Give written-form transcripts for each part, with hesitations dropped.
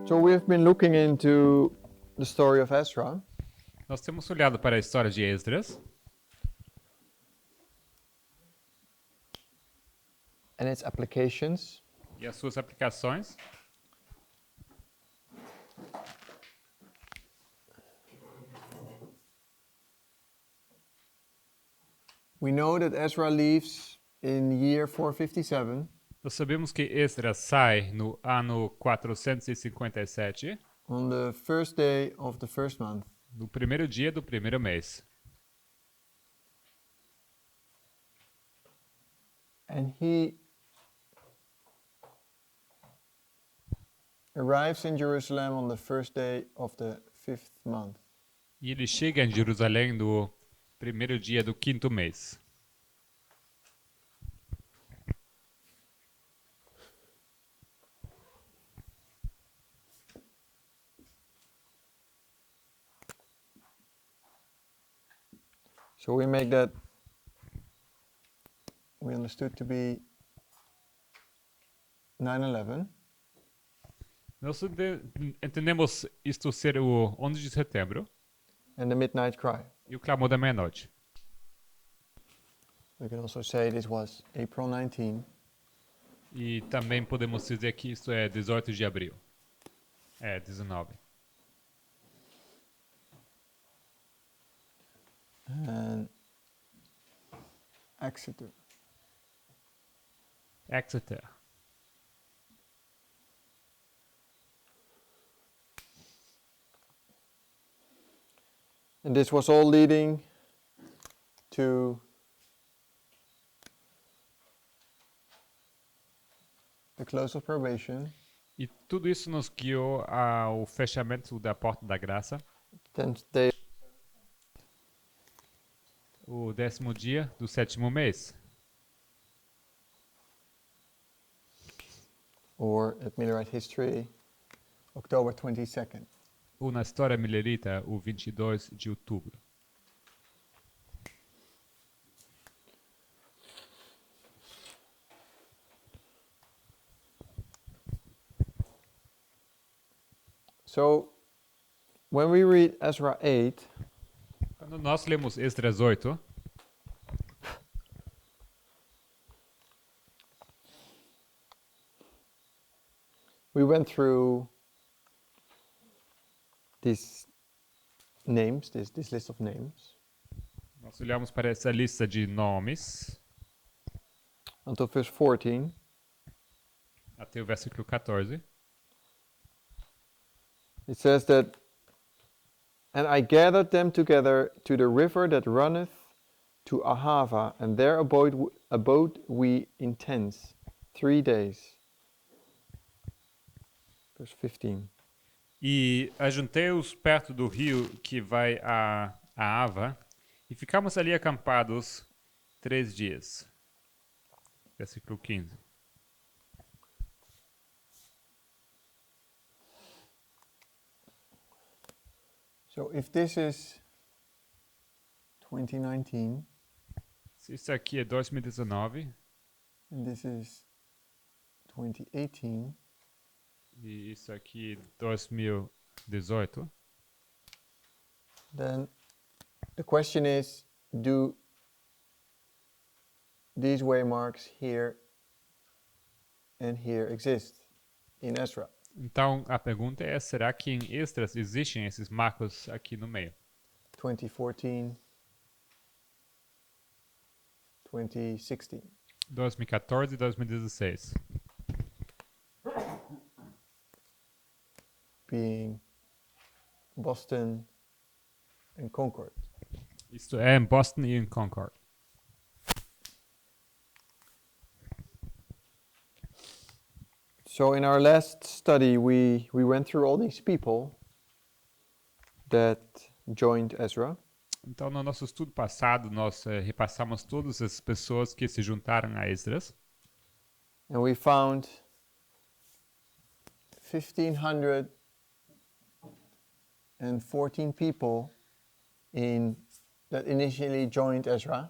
So we've been looking into the story of Ezra, Nós temos olhado para a história de Esdras and its applications. e as suas aplicações. We know that Ezra leaves in year 457 Nós sabemos que Esdras sai no ano 457, on the first day of the first month. no primeiro dia do primeiro mês. And he arrives in Jerusalem on the first day of the fifth month. E ele chega em Jerusalém no primeiro dia do quinto mês. So we understood to be 9/11. Nós entendemos isto ser o 11 de setembro And the midnight cry. e o clamor da meia-noite. We can also say this was April 19, E também podemos dizer que isto é 18 de abril. É, 19. and Exeter. Exeter. And this was all leading to the close of probation, E tudo isso nos guiou ao fechamento da porta da graça, 10th day, o 10º dia do 7º mês. or at Millerite history, October 22nd. Ou na história milerita, o 22 de outubro. So when we read Ezra 8, Quando nós lemos Esdras 8, we went through these names, this list of names, nós olhamos para essa lista de nomes until verse 14. até o versículo 14. It says that, and I gathered them together to the river that runneth to Ahava, and there abode we in tents 3 days. Verse 15. E ajuntei-os perto do rio que vai a Ava, e ficamos ali acampados 3 dias. Versículo 15. So if this is 2019 Se isso aqui é 2019 and this is 2018, e isso aqui 2018, then the question is, do these waymarks here and here exist in Ezra? então a pergunta é, será que em Esdras existem esses marcos aqui no meio? 2014, 2016. 2014 e 2016. Being Boston and Concord. Isto é em Boston e em Concord. So in our last study, we went through all these people that joined Ezra. Então, no nosso estudo passado, nós repassamos todas as pessoas que se juntaram a Esdras. And we found 1,514 people that initially joined Ezra.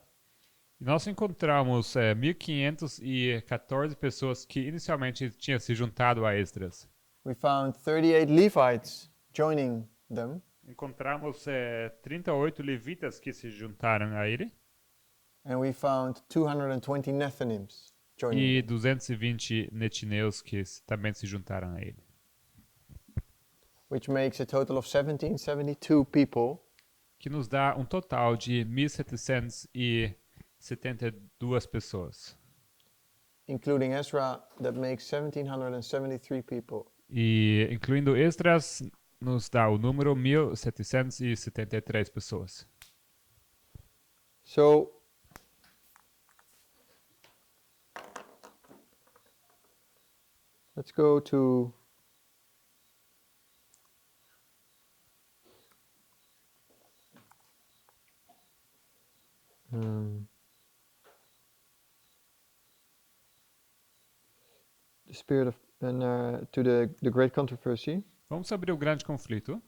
E nós encontramos 1.514 pessoas que inicialmente tinham se juntado a Esdras. We found 38 Levites joining them. Encontramos 38 levitas que se juntaram a ele And we found 220 Nethinims joining e them. 220 netineus que também se juntaram a ele. Which makes a total of 1772 people. Que nos dá um total de 1.772 pessoas. Including Ezra, that makes 1773 people. E incluindo Esdras, nos dá o número 1.773 pessoas. So, let's go to the spirit of and to the great controversy. Vamos abrir o grande conflito.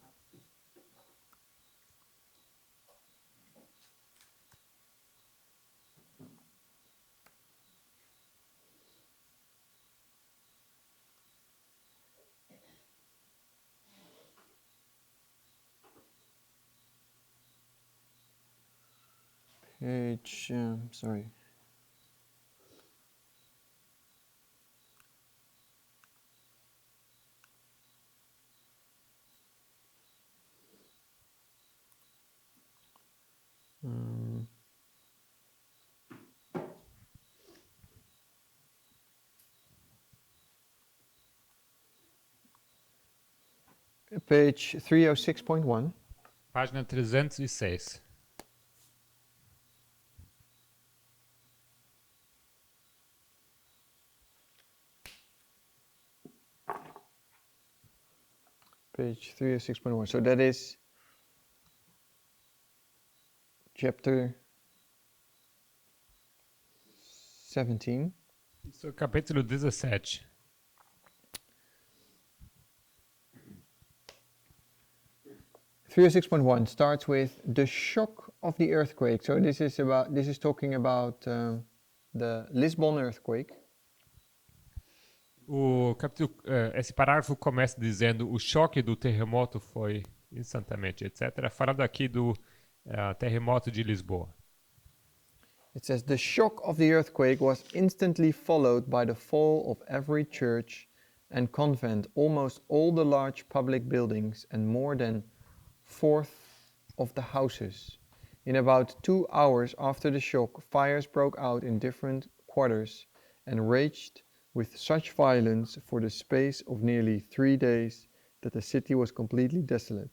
Page, sorry. Page 306.1. Página 306. Page 306.1. So that is chapter 17. Isso é o capítulo 17. Three 6.1 starts with the shock of the earthquake. So this is talking about the Lisbon earthquake. Esse parágrafo começa dizendo o choque do terremoto foi instantaneamente, etc. Falando aqui do terremoto de Lisboa. It says the shock of the earthquake was instantly followed by the fall of every church and convent, almost all the large public buildings, and more than fourth of the houses. In about 2 hours after the shock, fires broke out in different quarters and raged with such violence for the space of nearly 3 days that the city was completely desolate.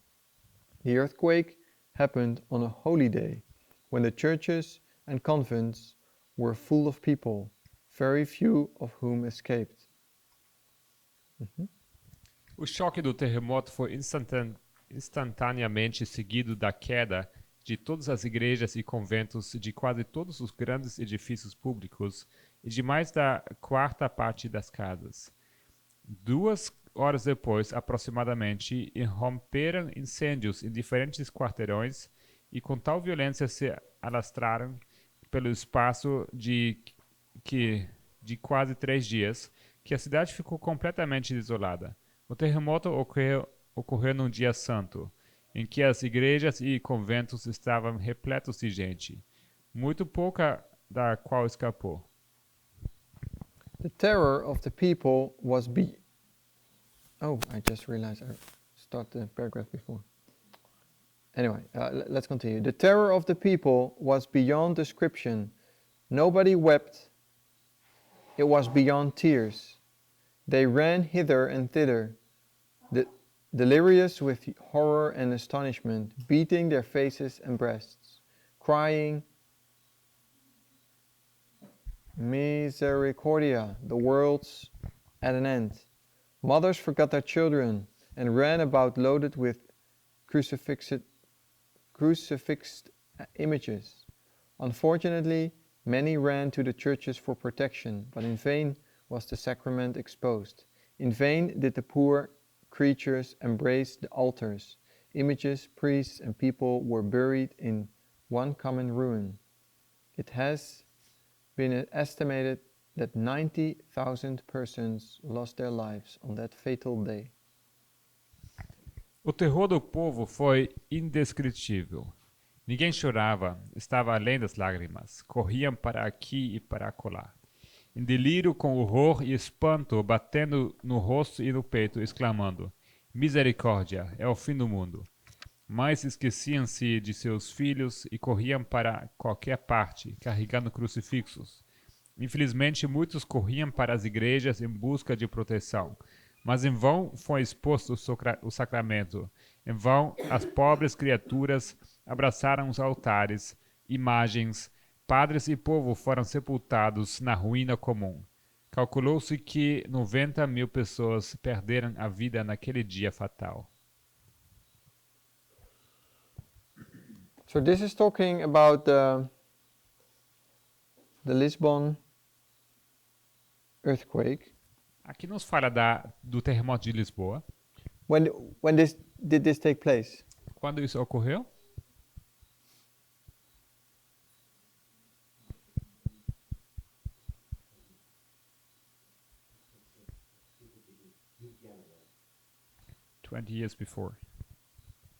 The earthquake happened on a holy day, when the churches and convents were full of people, very few of whom escaped. O choque do terremoto foi instantaneamente seguido da queda de todas as igrejas e conventos, de quase todos os grandes edifícios públicos e de mais da quarta parte das casas. 2 horas depois, aproximadamente, irromperam incêndios em diferentes quarteirões e com tal violência se alastraram pelo espaço de quase 3 dias que a cidade ficou completamente desolada. O terremoto ocorreu num dia santo, em que as igrejas e conventos estavam repletos de gente, muito pouca da qual escapou. The terror of the people was Oh, I just realized I started the paragraph before. Anyway, let's continue. The terror of the people was beyond description. Nobody wept. It was beyond tears. They ran hither and thither, delirious with horror and astonishment, beating their faces and breasts, crying, Misericordia, the world's at an end. Mothers forgot their children and ran about loaded with crucifixed images. Unfortunately, many ran to the churches for protection, but in vain was the sacrament exposed. In vain did the poor creatures embrace the altars. Images, priests, and people were buried in one common ruin. It has been estimated that 90,000 persons lost their lives on that fatal day. O terror do povo foi indescritível. Ninguém chorava, estava além das lágrimas. Corriam para aqui e para acolá. Em delírio com horror e espanto, batendo no rosto e no peito, exclamando: Misericórdia, é o fim do mundo. Mas esqueciam-se de seus filhos e corriam para qualquer parte, carregando crucifixos. Infelizmente, muitos corriam para as igrejas em busca de proteção. Mas em vão foi exposto o sacramento. Em vão, as pobres criaturas abraçaram os altares, imagens. Padres e povo foram sepultados na ruína comum. Calculou-se que 90.000 pessoas perderam a vida naquele dia fatal. So this is talking about the Lisbon earthquake. Aqui nos fala do terremoto de Lisboa. When did this take place? Quando isso ocorreu? Years before.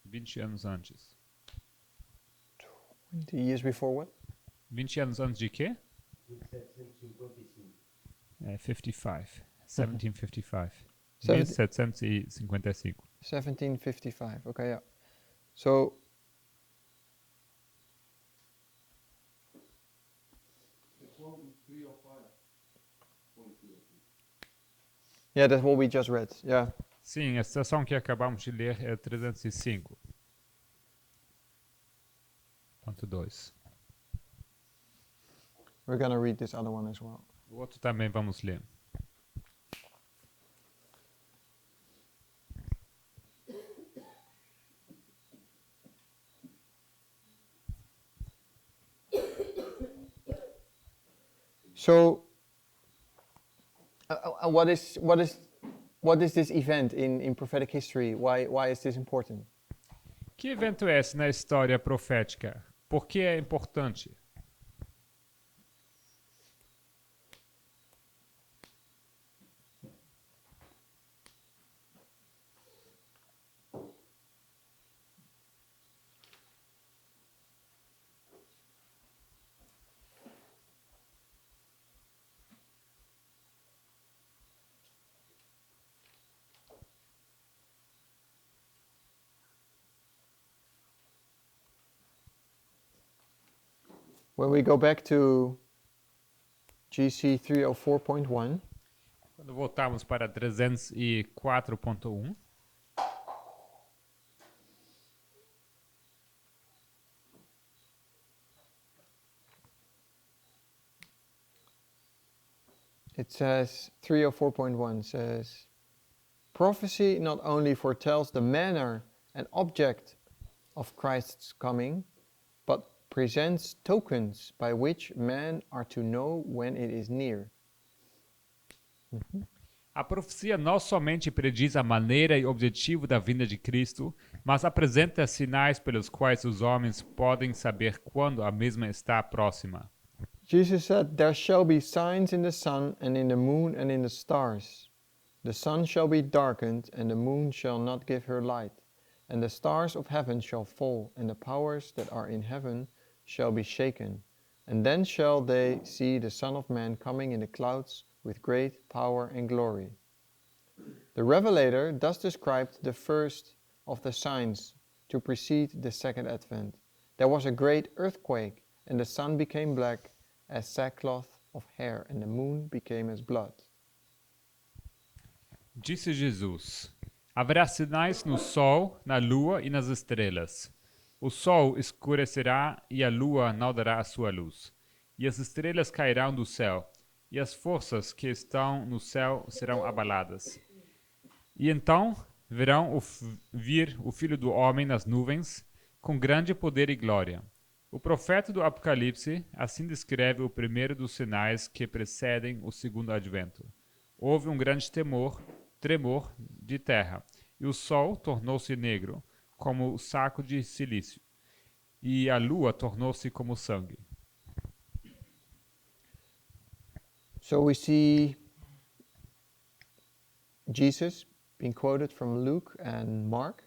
20 anos antes. 20 years before what? 20 anos antes de quê? 55. 1755. 1755. 1755. Okay, yeah. So yeah, that's what we just read. Yeah. Sim, a citação que acabamos de ler é 305. Ponto 2. We're gonna read this other one as well. O outro também vamos ler. So, what is this event in prophetic history? Why is this important? Que evento é esse na história profética? Por que é importante? When we go back to GC 304.1, Quando voltarmos para 304.1, it says 304.1 says, prophecy not only foretells the manner and object of Christ's coming, but presents tokens by which men are to know when it is near. a profecia não somente prediz a maneira e objetivo da vinda de Cristo, mas apresenta sinais pelos quais os homens podem saber quando a mesma está próxima. Jesus said, there shall be signs in the sun and in the moon and in the stars. The sun shall be darkened and the moon shall not give her light. And the stars of heaven shall fall, and the powers that are in heaven shall be shaken. And then shall they see the Son of Man coming in the clouds with great power and glory. The Revelator thus described the first of the signs to precede the second advent. There was a great earthquake, and the sun became black as sackcloth of hair, and the moon became as blood. Disse Jesus: haverá sinais no sol, na lua e nas estrelas. O sol escurecerá e a lua não dará a sua luz. E as estrelas cairão do céu, e as forças que estão no céu serão abaladas. E então verão vir o Filho do Homem nas nuvens, com grande poder e glória. O profeta do Apocalipse assim descreve o primeiro dos sinais que precedem o segundo advento. Houve um grande tremor de terra, e o sol tornou-se negro, como o saco de silício, e a lua tornou-se como sangue. So we see Jesus being quoted from Luke and Mark.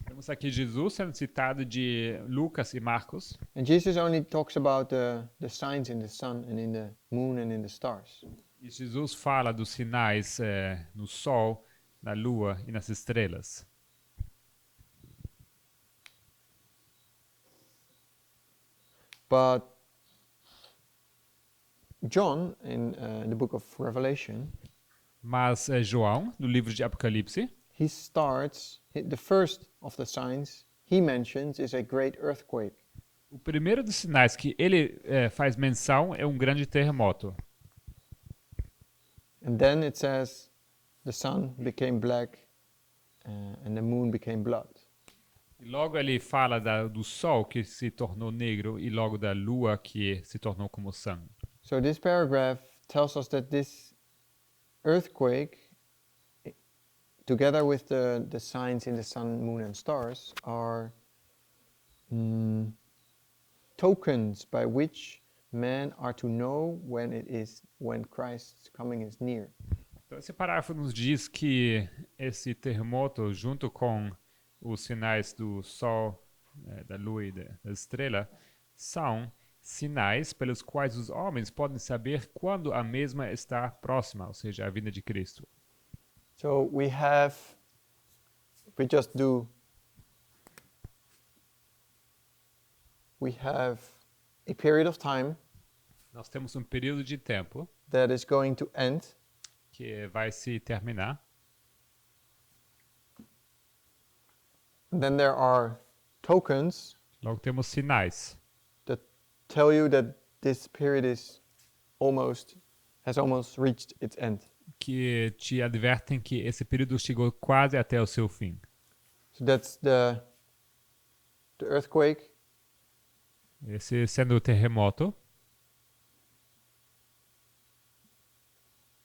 Temos aqui Jesus sendo citado de Lucas e Marcos. And Jesus only talks about the signs in the sun and in the moon and in the stars. E Jesus fala dos sinais no sol, na lua e nas estrelas. But John, in the book of Revelation, Mas João, no livro de Apocalipse, he starts, the first of the signs he mentions is a great earthquake. o primeiro dos sinais que ele faz menção é um grande terremoto. And then it says the sun became black and the moon became blood. E logo ele fala do sol que se tornou negro e logo da lua que se tornou como sangue. So this paragraph tells us that this earthquake, together with the signs in the sun, moon and stars, are tokens by which men are to know when Christ's coming is near. Então esse parágrafo nos diz que esse terremoto, junto com os sinais do sol, da lua e da estrela, são sinais pelos quais os homens podem saber quando a mesma está próxima, ou seja, a vinda de Cristo. So we have a period of time Nós temos um período de tempo that is going to end, que vai se terminar. and then there are tokens Logo temos sinais that tell you that this period has almost reached its end. que te advertem que esse período chegou quase até o seu fim. So that's the earthquake, Esse sendo o terremoto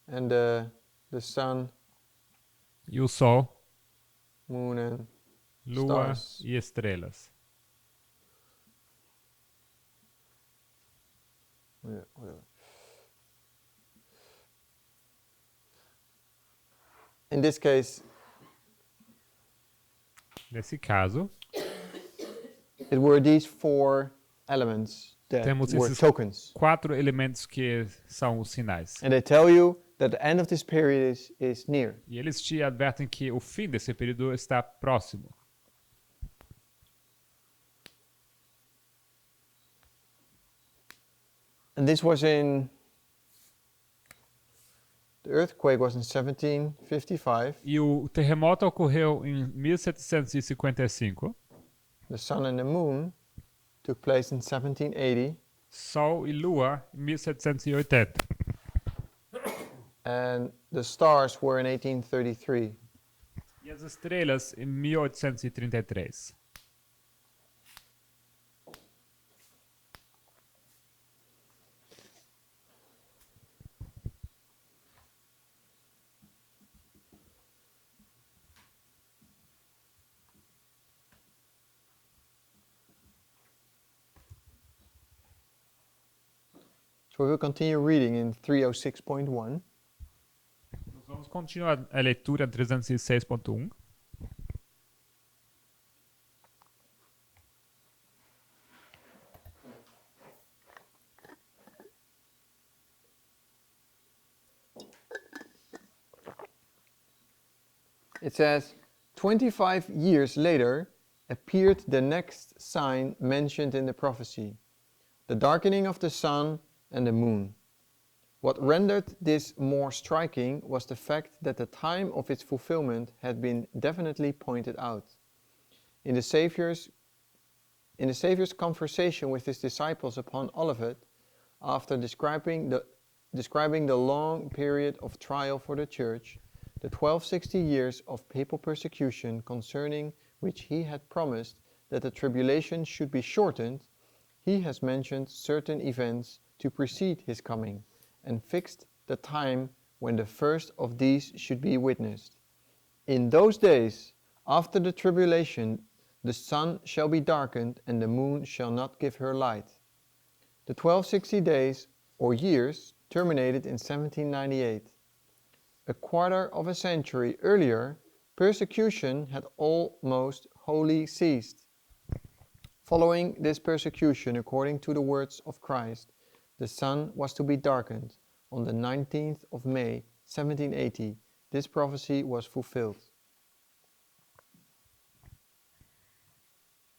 and the sun, e o sol, moon and lua stars. e estrelas. Yeah, whatever. In this case, Nesse caso, it were these four elements that temos were esses tokens. 4 elementos que são os sinais. And they tell you that the end of this period is near. E eles te advertem que o fim desse período está próximo. And this was the earthquake was in 1755. E o terremoto ocorreu em 1755. The sun and the moon took place in 1780. Sol e lua em 1780. And the stars were in 1833. E as estrelas em 1833. So we will continue reading in 306.1. Nós vamos continuar a leitura em 306.1. It says, 25 years later appeared the next sign mentioned in the prophecy, the darkening of the sun and the moon. What rendered this more striking was the fact that the time of its fulfillment had been definitely pointed out. In the Savior's conversation with his disciples upon Olivet, after describing the long period of trial for the church, the 1260 years of papal persecution concerning which he had promised that the tribulation should be shortened, he has mentioned certain events to precede his coming, and fixed the time when the first of these should be witnessed. In those days, after the tribulation, the sun shall be darkened, and the moon shall not give her light. The 1260 days, or years, terminated in 1798. A quarter of a century earlier, persecution had almost wholly ceased. Following this persecution, according to the words of Christ, the sun was to be darkened. On the 19th of May, 1780, this prophecy was fulfilled.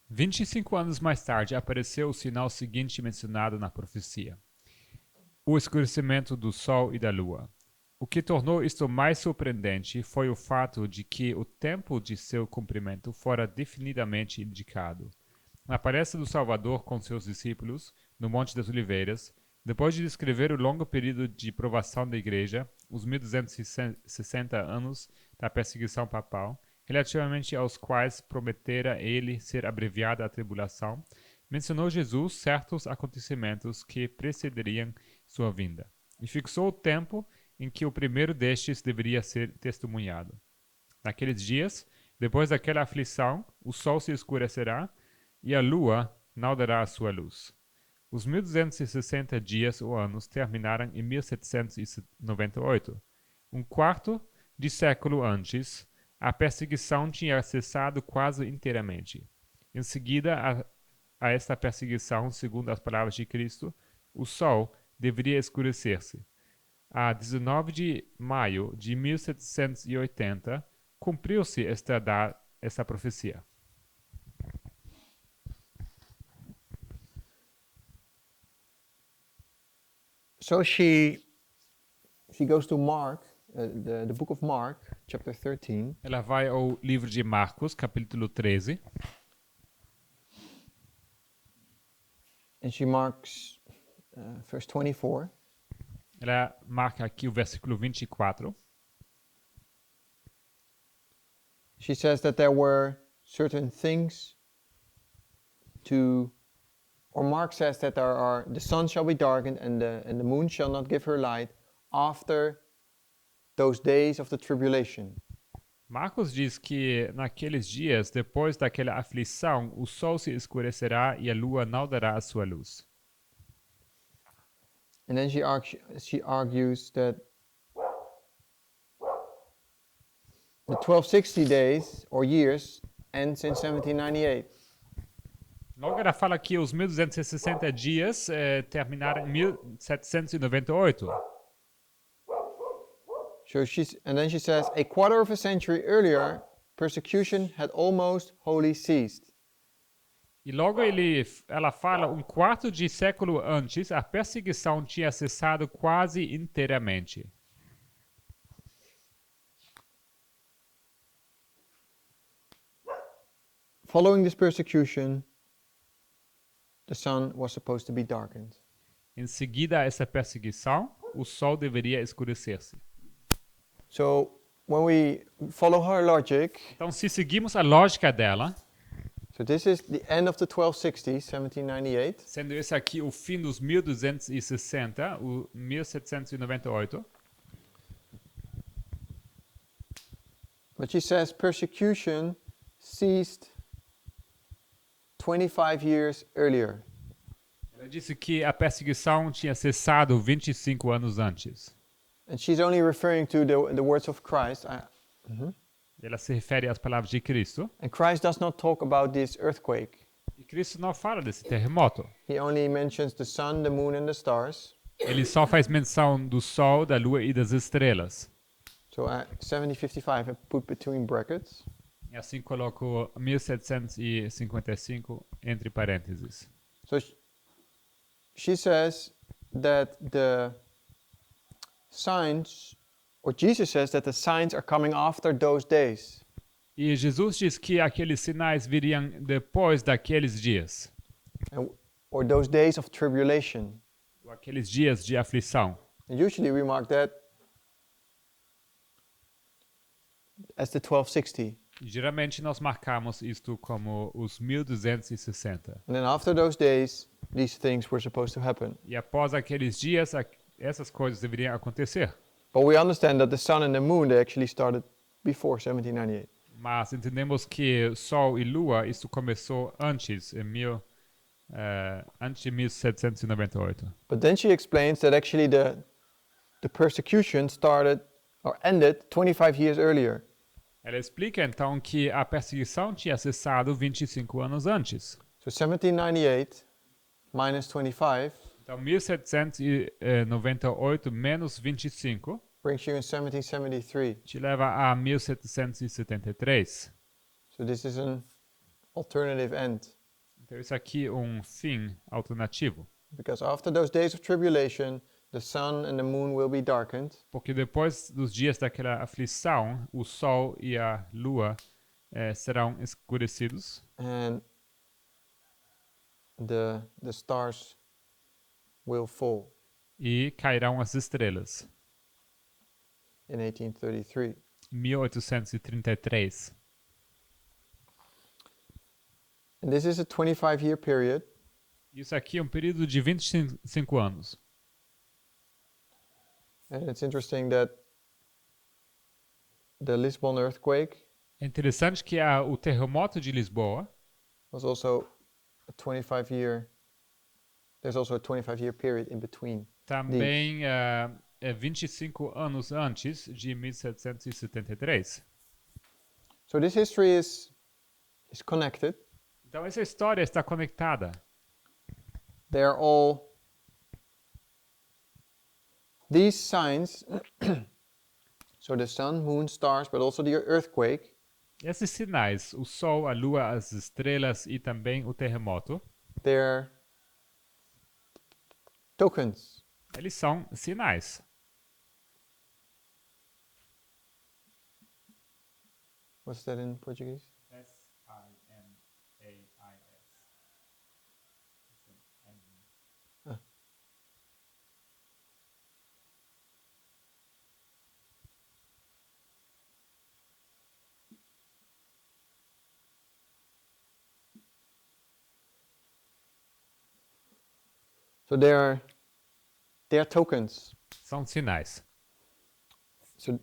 25 anos mais tarde, apareceu o sinal seguinte mencionado na profecia: o escurecimento do sol e da lua. O que tornou isto mais surpreendente foi o fato de que o tempo de seu cumprimento fora definidamente indicado. Na palestra do Salvador com seus discípulos, no Monte das Oliveiras, depois de descrever o longo período de provação da Igreja, os 1260 anos da perseguição papal, relativamente aos quais prometera ele ser abreviada a tribulação, mencionou Jesus certos acontecimentos que precederiam sua vinda, e fixou o tempo em que o primeiro destes deveria ser testemunhado. Naqueles dias, depois daquela aflição, o sol se escurecerá e a lua não dará a sua luz. Os 1260 dias ou anos terminaram em 1798. Um quarto de século antes, a perseguição tinha cessado quase inteiramente. Em seguida a esta perseguição, segundo as palavras de Cristo, o sol deveria escurecer-se. A 19 de maio de 1780, cumpriu-se esta profecia. So she goes to Mark, the book of Mark, chapter 13. Ela vai ao livro de Marcos, capítulo 13. And she marks verse 24. Ela marca aqui o versículo 24. She says that there were certain things or Mark says that the sun shall be darkened and the moon shall not give her light after those days of the tribulation. Marcos diz que naqueles dias, depois daquela aflição, o sol se escurecerá e a lua não dará a sua luz. And then she argues that the 1260 days or years ends in 1798. Logo ela fala que os 1260 dias terminaram em 1798. So and then she says, a quarter of a century earlier, persecution had almost wholly ceased. E logo ela fala, um quarto de século antes, a perseguição tinha cessado quase inteiramente. Following this persecution, the sun was supposed to be darkened. Em seguida a essa perseguição, o sol deveria escurecer-se. So, when we follow her logic, então, se seguimos a lógica dela, so this is the end of the 1260s, 1798. Sendo esse aqui o fim dos 1260, o 1798. But she says persecution ceased 25 years earlier. Ela disse que a perseguição tinha cessado 25 anos antes. And she's only referring to the words of Christ. Ela se refere às palavras de Cristo. And Christ does not talk about this earthquake. E Cristo não fala desse terremoto. He only mentions the sun, the moon and the stars. Ele só faz menção do sol, da lua e das estrelas. So 1755 I put between brackets. E assim coloco 1755 entre parênteses. So she says that the signs, or Jesus says that the signs are coming after those days. E Jesus diz que aqueles sinais viriam depois daqueles dias. Or those days of tribulation. Ou aqueles dias de aflição. And usually we mark that as the 1260. E geralmente nós marcamos isto como os 1260. And then after those days, these things were supposed to happen. E após aqueles dias, essas coisas deveriam acontecer. But we understand that the sun and the moon, they actually started before 1798. Mas entendemos que Sol e Lua, isso começou antes, antes de 1798. But then she explains that actually the persecution started or ended 25 years earlier. Ela explica então que a perseguição tinha cessado 25 anos antes. So 1798 minus 25 Então 1798 menos 25 brings you in 1773. te leva a 1773. So this is an alternative end. Então isso aqui é um fim alternativo. Because after those days of tribulation, the sun and the moon will be darkened, Porque depois dos dias daquela aflição, o sol e a lua serão escurecidos and the stars will fall e cairão as estrelas. in 1833. 1833. And this is a 25-year period. Isso aqui é um período de 25 anos. And it's interesting that the Lisbon earthquake É interessante que o terremoto de Lisboa was also a 25-year. There's also a 25-year period in between. também é 25 anos antes de 1773. So this history is connected. Então essa história está conectada. They are all these signs. So the sun, moon, stars, but also the earthquake. Esses sinais, o sol, a lua, as estrelas e também o terremoto, They're tokens. eles são sinais. What's that in Portuguese? S-I-N-A-I-S. So they are tokens. São sinais. So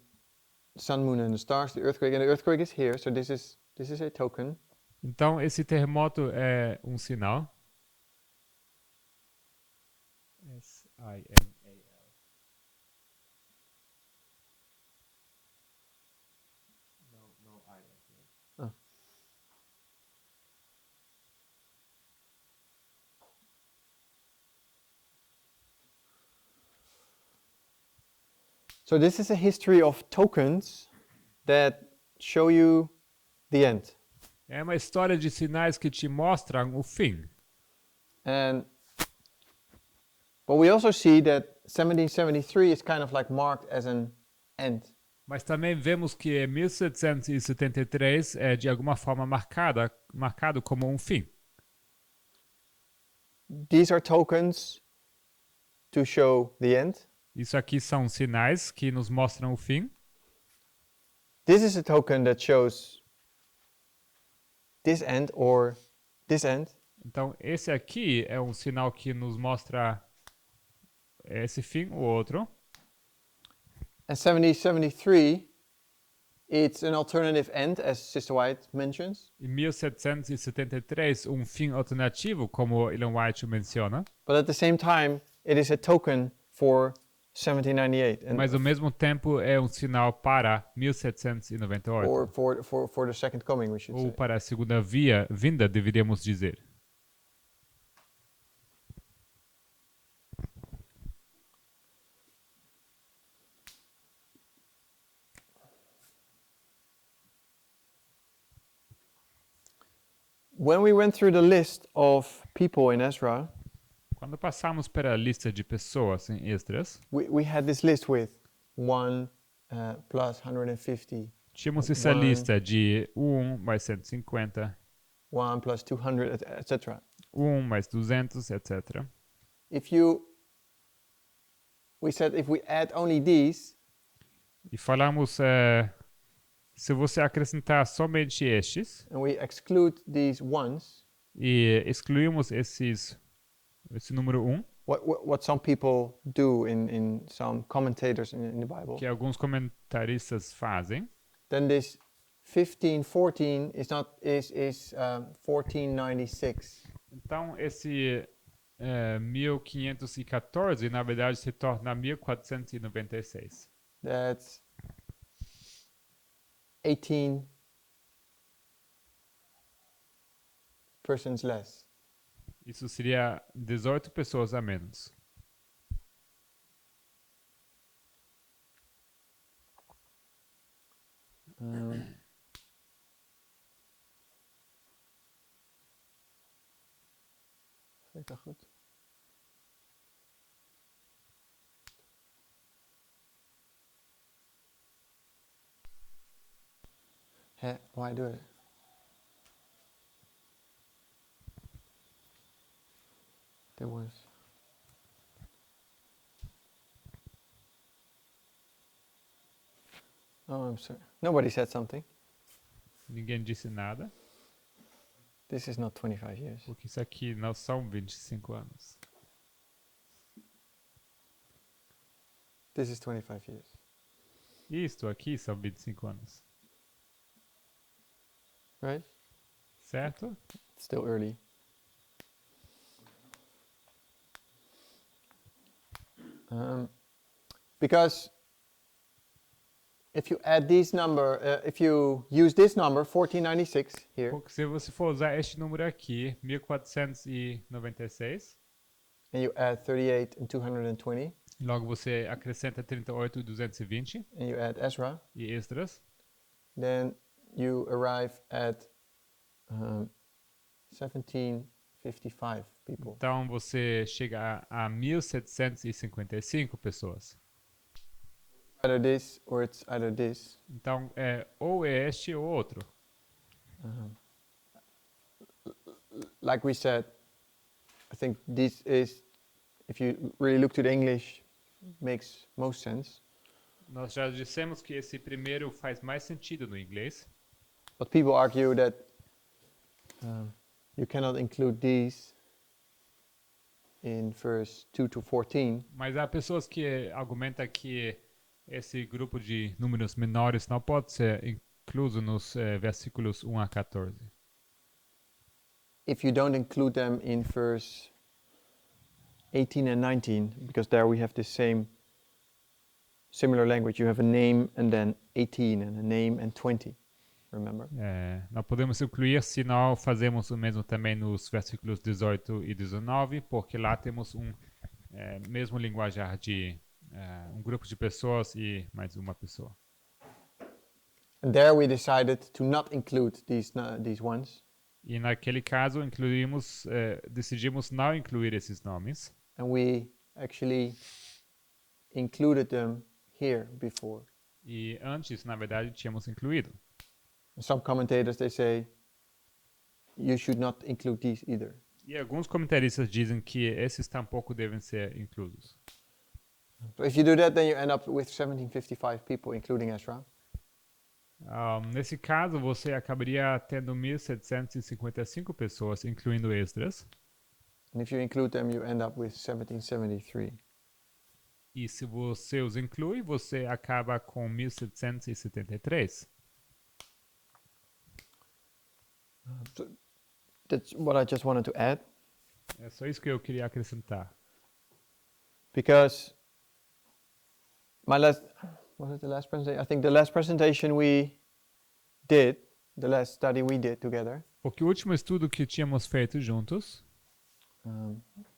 sun, moon, and the stars, the earthquake, and the earthquake is here. So this is a token. Então esse terremoto é um sinal. S-I-N-A-L. No I at the end. Oh. So this is a history of tokens that show you the end. É uma história de sinais que te mostram o fim. And but we also see that 1773 is kind of like marked as an end. Mas também vemos que 1773 é de alguma forma marcado como um fim. These are tokens to show the end. Isso aqui são sinais que nos mostram o fim. This is a token that shows this end or this end. Então, esse aqui é um sinal que nos mostra esse fim, o outro. And 1773, it's an alternative end, as Sister White mentions. Em 1773, um fim alternativo, como Ellen White menciona. But at the same time, it is a token for 1798. And Mas ao mesmo tempo é um sinal para 1798. or for the second coming, we should Ou say. para a segunda vinda, deveríamos dizer. When we went through the list of people in Ezra, Quando passamos pela lista de pessoas em Esdras, we had this list with 1 plus 150, tínhamos essa One. lista de 1 mais 150, 1 plus 200, etc. 1 mais 200, etc. We said if we add only these, E falamos, se você acrescentar somente estes, and we exclude these ones, e excluímos esse número 1, what some people do in some commentators in the Bible, que alguns comentaristas fazem, then this 1514 is 1496. então esse 1514, na verdade, se torna 1496. That's 18 persons less. Isso seria 18 pessoas a menos. Zeg ik dat goed? Why do it? There was. Oh, I'm sorry. Nobody said something. Ninguém disse nada, This is not 25 years. porque isso aqui não são 25 anos. This is 25 years. Isto aqui são 25 anos, Right? certo? It's still early. Because if you add these number, if you use this number, 1496 here, Porque se você for usar este número aqui, 1496, and you add 38 and 220, logo você acrescenta 38 e 220 and you add Ezra, e Esdras, then you arrive at 1755 people. então você chega a 1755 pessoas. Either this or it's either this. Então é ou este ou outro. Like we said, I think this is, if you really look to the English, makes most sense. Nós já dissemos que esse primeiro faz mais sentido no inglês, But people argue that you cannot include these in verse 2 to 14 mas há pessoas que argumentam que esse grupo de números menores não pode ser incluso nos versículos 1 a 14. if you don't include them in verse 18 and 19, because there we have the similar language. You have a name and then 18 and a name and 20. Remember? Não podemos incluir se não fazemos o mesmo também nos versículos 18 e 19, porque lá temos mesmo linguajar de um grupo de pessoas e mais uma pessoa. And there we decided to not include these ones, E naquele caso decidimos não incluir esses nomes. and we actually included them here before. E antes, na verdade, tínhamos incluído. Some commentators, they say you should not include these either. E alguns comentaristas dizem que esses tampouco devem ser inclusos. So if you do that, then you end up with 1755 people, including Ezra. Nesse caso, você acabaria tendo 1755 pessoas, incluindo Esdras. And if you include them, you end up with 1773. E se você os inclui, você acaba com 1773. So that's what I just wanted to add, É só isso que eu queria acrescentar. because was it the last presentation? I think the last presentation we did, the last study we did together, Porque o último estudo que tínhamos feito juntos,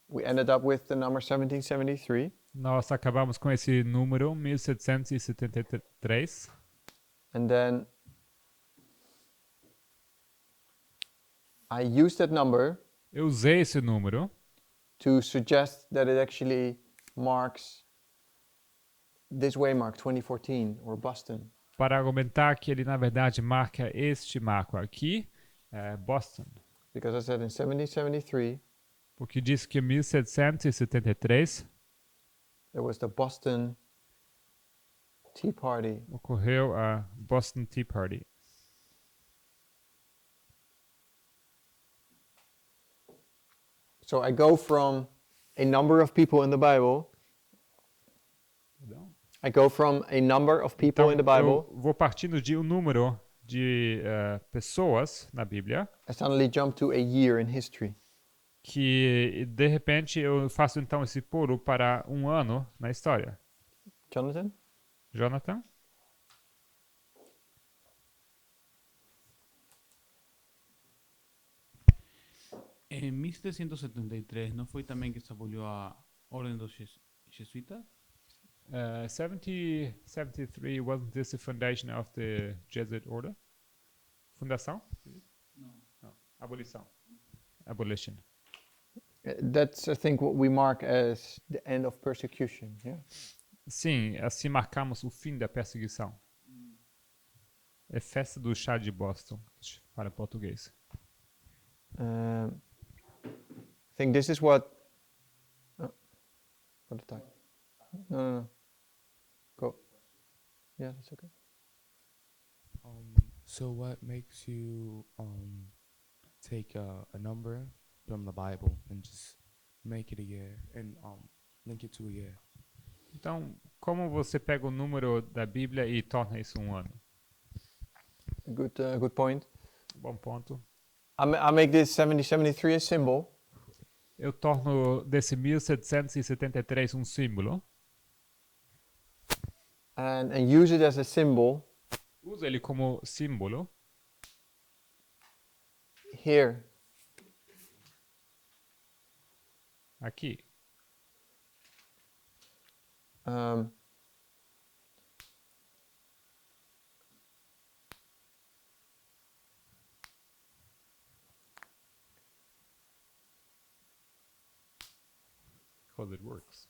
we ended up with the number 1773, nós acabamos com esse número 1773. and then I used that number Eu usei esse número to suggest that it actually marks this waymark 2014 or Boston. para argumentar que ele, na verdade, marca este marco aqui, Boston. Because I said in 1773 Porque diz que em 1773 there was the Boston Tea Party. ocorreu a Boston Tea Party. So I go from a number of people in the Bible. I go from a number of people Então, in the Bible. eu vou partindo de um número de pessoas na Bíblia I suddenly jump to a year in history. que de repente eu faço então esse pulo para um ano na história. Jonathan? Jonathan? En 1773 ¿no fue también que se abolió a orden de los jesuitas? 73, wasn't this the foundation of the Jesuit order? Fundação? No. Abolição. Abolition. That's, I think, what we mark as the end of persecution. Yeah. Sim, assim marcamos o fim da perseguição. É festa do chá de Boston, para português. I think this is what. What the time? No. Go. Yeah, that's okay. So what makes you take a number from the Bible and just make it a year and link it to a year? Então, como você pega o número da Bíblia e torna isso um ano? Good point. Bom ponto. I make this 73 a symbol. Eu torno desse 1773 um símbolo. And use it as a symbol Uso ele como símbolo here. aqui. Because it works.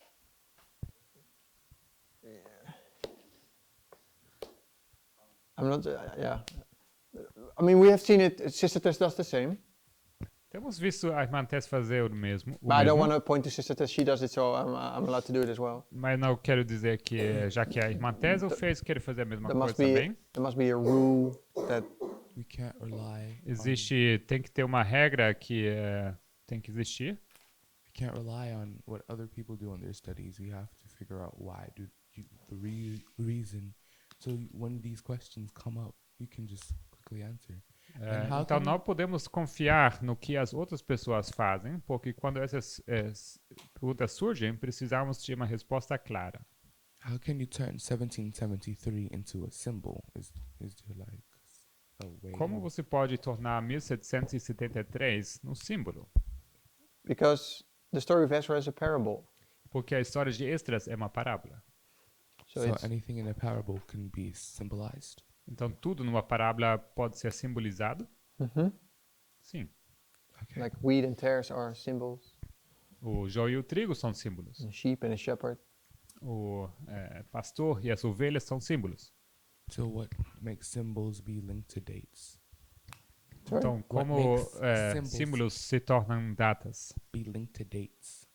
I'm not. Yeah. I mean, we have seen it. Sister Tess does the same. Temos visto a irmã Tess fazer o mesmo. But I don't want to point to Sister Tess. She does it, so I'm allowed to do it as well. Mas não quero dizer que, já que a irmã Tess o fez, quero fazer a mesma coisa também. There must be a rule that We can't rely. Tem que ter uma regra que tem que existir. We can't rely on what other people do in their studies. We have to figure out why. The reason. So when these questions come up, you can just quickly answer. Então não podemos confiar no que as outras pessoas fazem, porque quando essas perguntas surgem, precisamos de uma resposta clara. How can you turn 1773 into a symbol? Is there like a way? Como você pode tornar 1773 um símbolo? because the story of Esdras is a parable. Porque a história de Esdras é uma parábola. So, So it's, anything in a parable can be symbolized. Então tudo numa parábola pode ser simbolizado? Mhm. Sim. Okay. like wheat and tares are symbols. O joio e o trigo são símbolos. And sheep and a shepherd. O pastor e as ovelhas são símbolos. So what makes symbols be linked to dates? Sorry? Então, What como makes símbolos se tornam datas? Be linked to dates.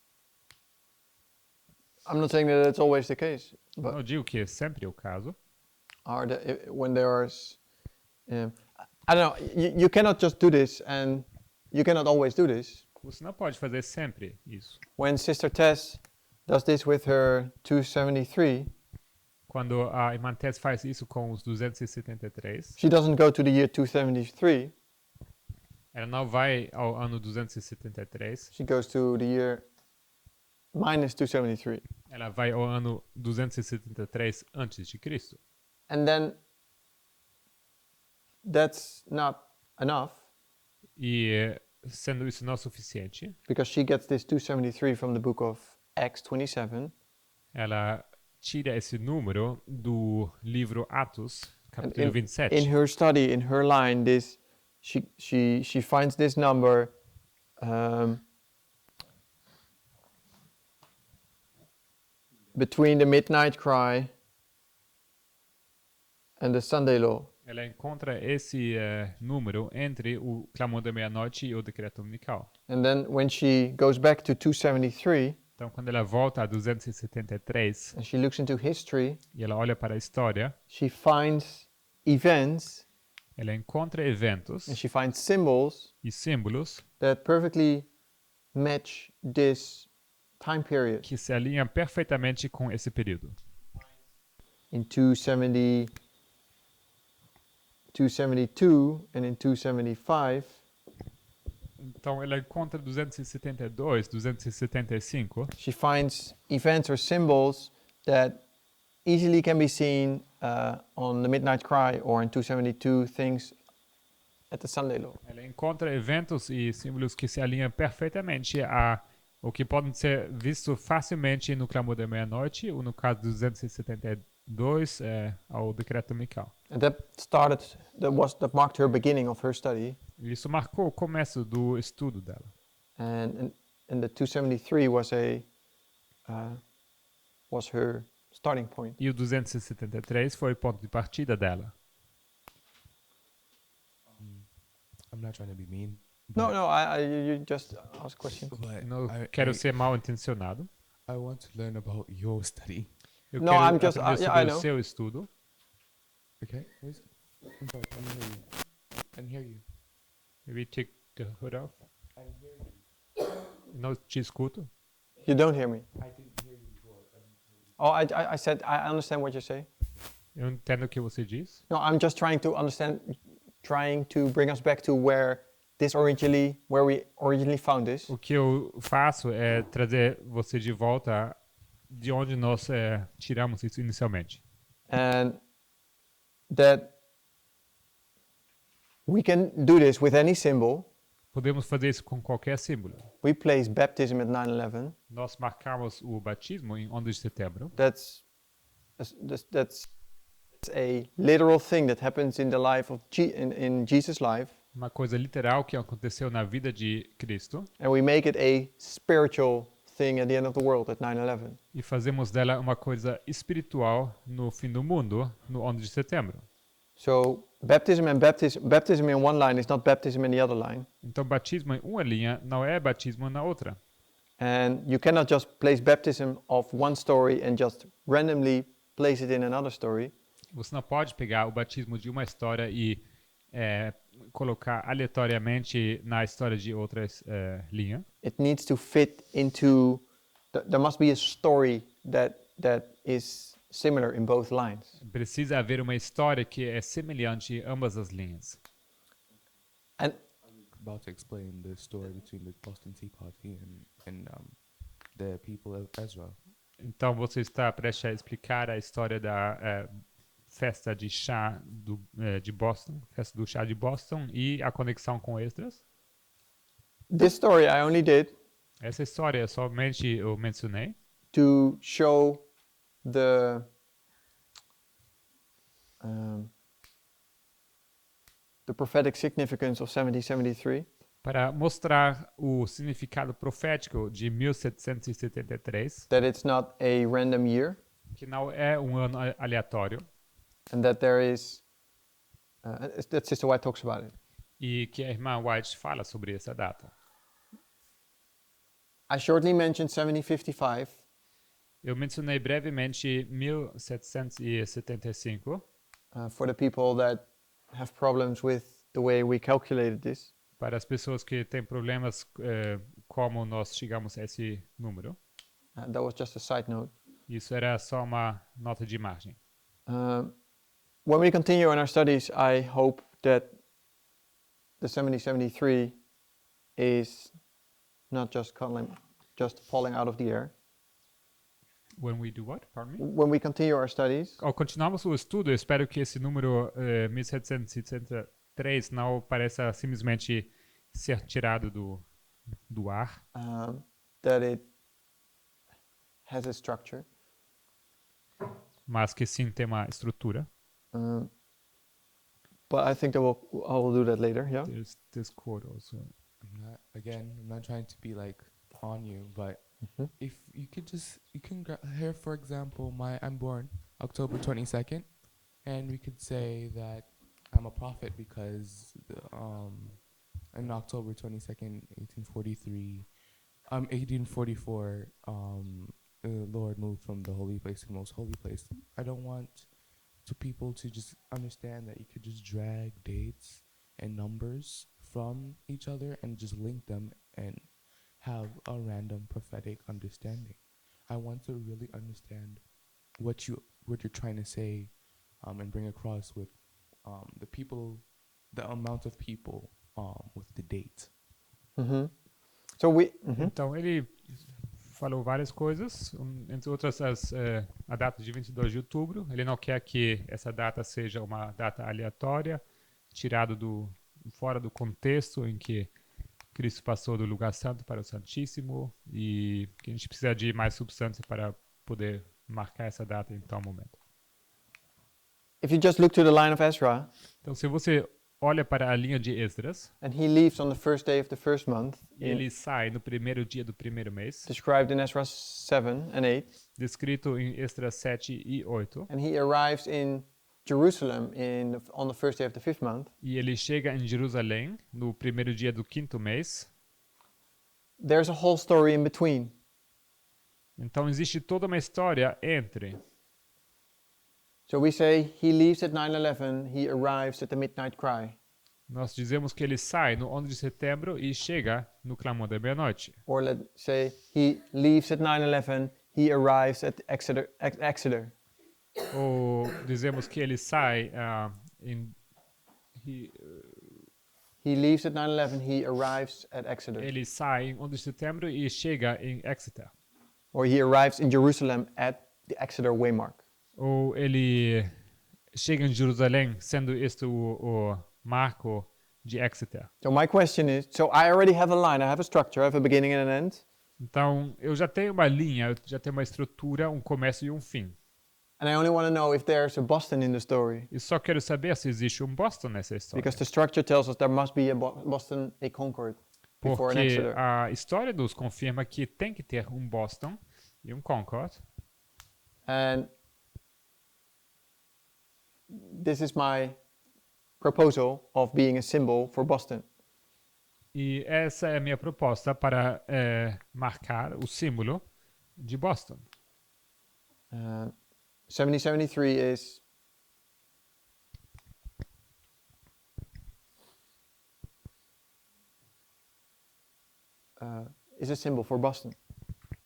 I'm not saying that it's always the case, but Não digo que é sempre o caso. when there's, I don't know, you cannot just do this, and you cannot always do this. Você não pode fazer sempre isso. When Sister Tess does this with her 273, Quando a irmã Tess faz isso com os 273, she doesn't go to the year 273, ela não vai ao ano 273, she goes to the year minus 273. ela vai ao ano 273 antes de Cristo. And then that's not enough, E sendo isso não suficiente, because she gets this 273 from the book of Acts 27. ela tira esse número do livro Atos, capítulo in 27. In her study, in her line, this she finds this number between the midnight cry and the Sunday law. Ela encontra esse número entre o clamor da meia-noite e o decreto dominical. And then when she goes back to 273 Então, quando ela volta a 273 and she looks into history, e ela olha para a história, she finds events ela encontra eventos and she finds symbols e símbolos that perfectly match this time period. que se alinham perfeitamente com esse período. In 272 and in 275, Então ela encontra 272, 275. She finds events or symbols that easily can be seen on the Midnight Cry or in 272 things at the Sunday Law. Ela encontra eventos e símbolos que se alinham perfeitamente a o que podem ser vistos facilmente no Clamor da Meia-Noite, ou no caso 272, ao Decreto Dominical. And that marked her beginning of her study. Isso marcou o começo do estudo dela. And the 273 was her starting point. E o 273 foi o ponto de partida dela. I'm not trying to be mean. No, you just asked a question. But Não quero ser mal intencionado. I want to learn about your study. Eu No, quero I'm just- aprender yeah, I sobre know. o seu estudo. Okay? I'm sorry, I didn't hear you. I didn't hear you. Maybe take the hood off. I didn't hear you. Não te escuto. You don't hear me. I didn't hear you before. Oh, I said I understand what you say. Eu entendo o que você diz. No, I'm just trying to bring us back to where we originally found this. O que eu faço é trazer você de volta de onde nós tiramos isso inicialmente. And that we can do this with any symbol. Podemos fazer isso com qualquer símbolo. We place baptism at 9/11. Nós marcamos o batismo em 11 de setembro. That's a literal thing that happens in the life of in Jesus' life, Uma coisa literal que aconteceu na vida de Cristo. and we make it a spiritual thing at the end of the world at 9/11. E fazemos dela uma coisa espiritual no fim do mundo, no 11 de setembro. So baptism in one line is not baptism in the other line, Então, batismo em uma linha não é batismo na outra. and you cannot just place baptism of one story and just randomly place it in another story. Você não pode pegar o batismo de uma história e colocar aleatoriamente na história de outra linha. It needs to fit into. There must be a story that is similar in both lines. Precisa haver uma história que é semelhante em ambas as linhas. And About to explain the story between the Boston Tea Party and the people of Esdras. Então, você está prestes a explicar a história da festa de chá de Boston, festa do chá de Boston e a conexão com Esdras. this story I only did Essa história somente eu mencionei to show the prophetic significance of 1773, para mostrar o significado profético de 1773, that it's not a random year, que não é um ano aleatório and that there is that Sister White talks about it. e que a irmã White fala sobre essa data. I shortly mentioned 1755, Eu mencionei brevemente 1775 for the people that have problems with the way we calculated this. para as pessoas que têm problemas como nós chegamos a esse número. That was just a side note. Isso era só uma nota de margem. When we continue in our studies, I hope that the 1773 is not just falling out of the air. When we do what? Pardon me? When we continue our studies, Ao continuarmos o estudo, eu espero que esse número 1773 não pareça simplesmente ser tirado do ar, that it has a structure. mas que sim tem uma estrutura. But I think I will do that later. Yeah. There's this quote also. I'm not trying to be like on you, but Mhm. if you could here, for example, I'm born October 22nd, and we could say that I'm a prophet because in October 22nd, 1844, the Lord moved from the holy place to the most holy place. I don't want people to just understand that you could just drag dates and numbers from each other and just link them and have a random prophetic understanding. I want to really understand what you're trying to say and bring across with the amount of people with the date. So we. Então ele falou várias coisas, entre outras a data de 22 de outubro. Ele não quer que essa data seja uma data aleatória, tirado fora do contexto em que Cristo passou do lugar santo para o Santíssimo, e que a gente precisa de mais substância para poder marcar essa data em tal momento. If you just look to the line of Ezra, Então, se você olha para a linha de Esdras, and he leaves on the first day of the first month, e ele sai no primeiro dia do primeiro mês, described in Ezra 7 and 8, descrito em Esdras 7 e 8, and he arrives in Jerusalem on the first day of the fifth month, e ele chega em Jerusalém no primeiro dia do quinto mês. there's a whole story in between. Então existe toda uma história entre. So we say he leaves at 9/11, he arrives at the midnight cry. Nós dizemos que ele sai no 11 de setembro e chega no clamor da meia-noite. Or let's say he leaves at 9/11, he arrives at Exeter. Ou dizemos que ele sai He leaves at 9/11, he arrives at Exeter. ele sai em 11 de setembro e chega em Exeter. Or he arrives in Jerusalem at the Exeter waymark. Ou ele chega em Jerusalém, sendo este o marco de Exeter. So my question is, so I already have a line, I have a structure, I have a beginning and an end. Então, eu já tenho uma linha, eu já tenho uma estrutura, um começo e um fim. And I only want to know if there's a Boston in the story. E só quero saber se existe um Boston nessa história. Because the structure tells us there must be a Boston, a Concord, before an Porque Exeter. a história nos confirma que tem que ter um Boston e um Concord. And this is my proposal of being a symbol for Boston. E essa é a minha proposta para marcar o símbolo de Boston. 7073 is a symbol for Boston.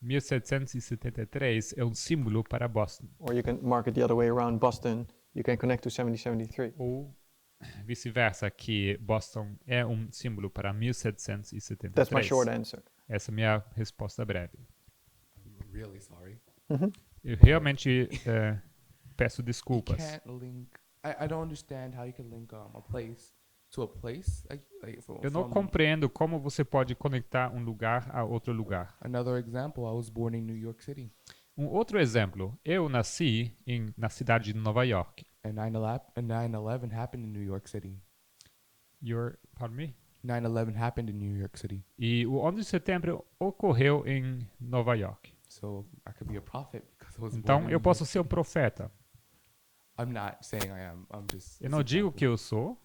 1773 é um símbolo para Boston. Or you can mark it the other way around, Boston, you can connect to 7073. Ou vice-versa, que Boston é um símbolo para 1773. That's my short answer. Essa é a minha resposta breve. I'm really sorry. Eu realmente peço You desculpas. can't link. I don't understand how you can link a place to a place. Eu não compreendo como você pode conectar um lugar a outro lugar. Another example, I was born in New York City. Um outro exemplo, eu nasci na cidade de Nova York. And 9/11 happened in New York City. Pardon me? 9/11 happened in New York City. E o 11 de setembro ocorreu em Nova York. So I could be a prophet because I was born Então in eu New posso York ser um City. profeta. I'm not saying I am. I'm just. Eu não digo que eu sou,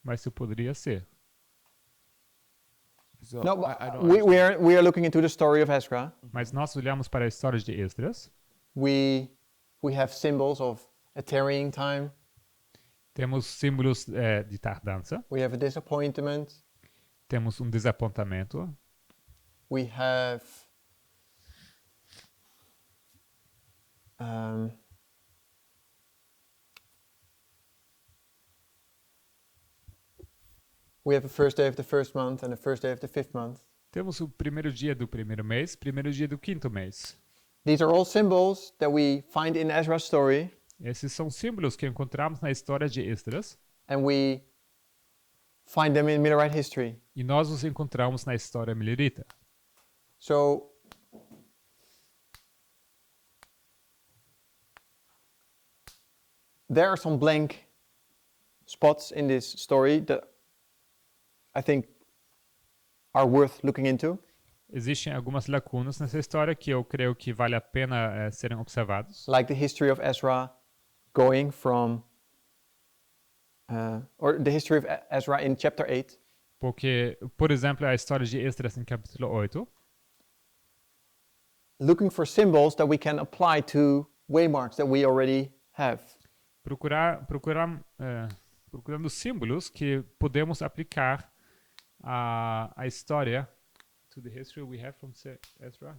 mas eu poderia ser. So No, but I don't. we are looking into the story of Ezra. Mas nós olhamos para a história de Esdras. We have symbols of a tarrying time. Temos símbolos de tardança. We have a disappointment. Temos um desapontamento. We have um, we have a first day of the first month and a first day of the fifth month. Temos o primeiro dia do primeiro mês, primeiro dia do quinto mês. These are all symbols that we find in Ezra's story, Esses são símbolos que encontramos na história de Esdras and we find them in Millerite history. e nós os encontramos na história milerita. So there are some blank spots in this story that I think are worth looking into. Existem algumas lacunas nessa história que eu creio que vale a pena serem observados. Like the history of Ezra going from, or the history of Ezra in chapter 8, Porque, por exemplo, a história de Esdras em capítulo 8, looking for symbols that we can apply to waymarks that we already have. procurando símbolos que podemos aplicar à história. To the history we have from Ezra?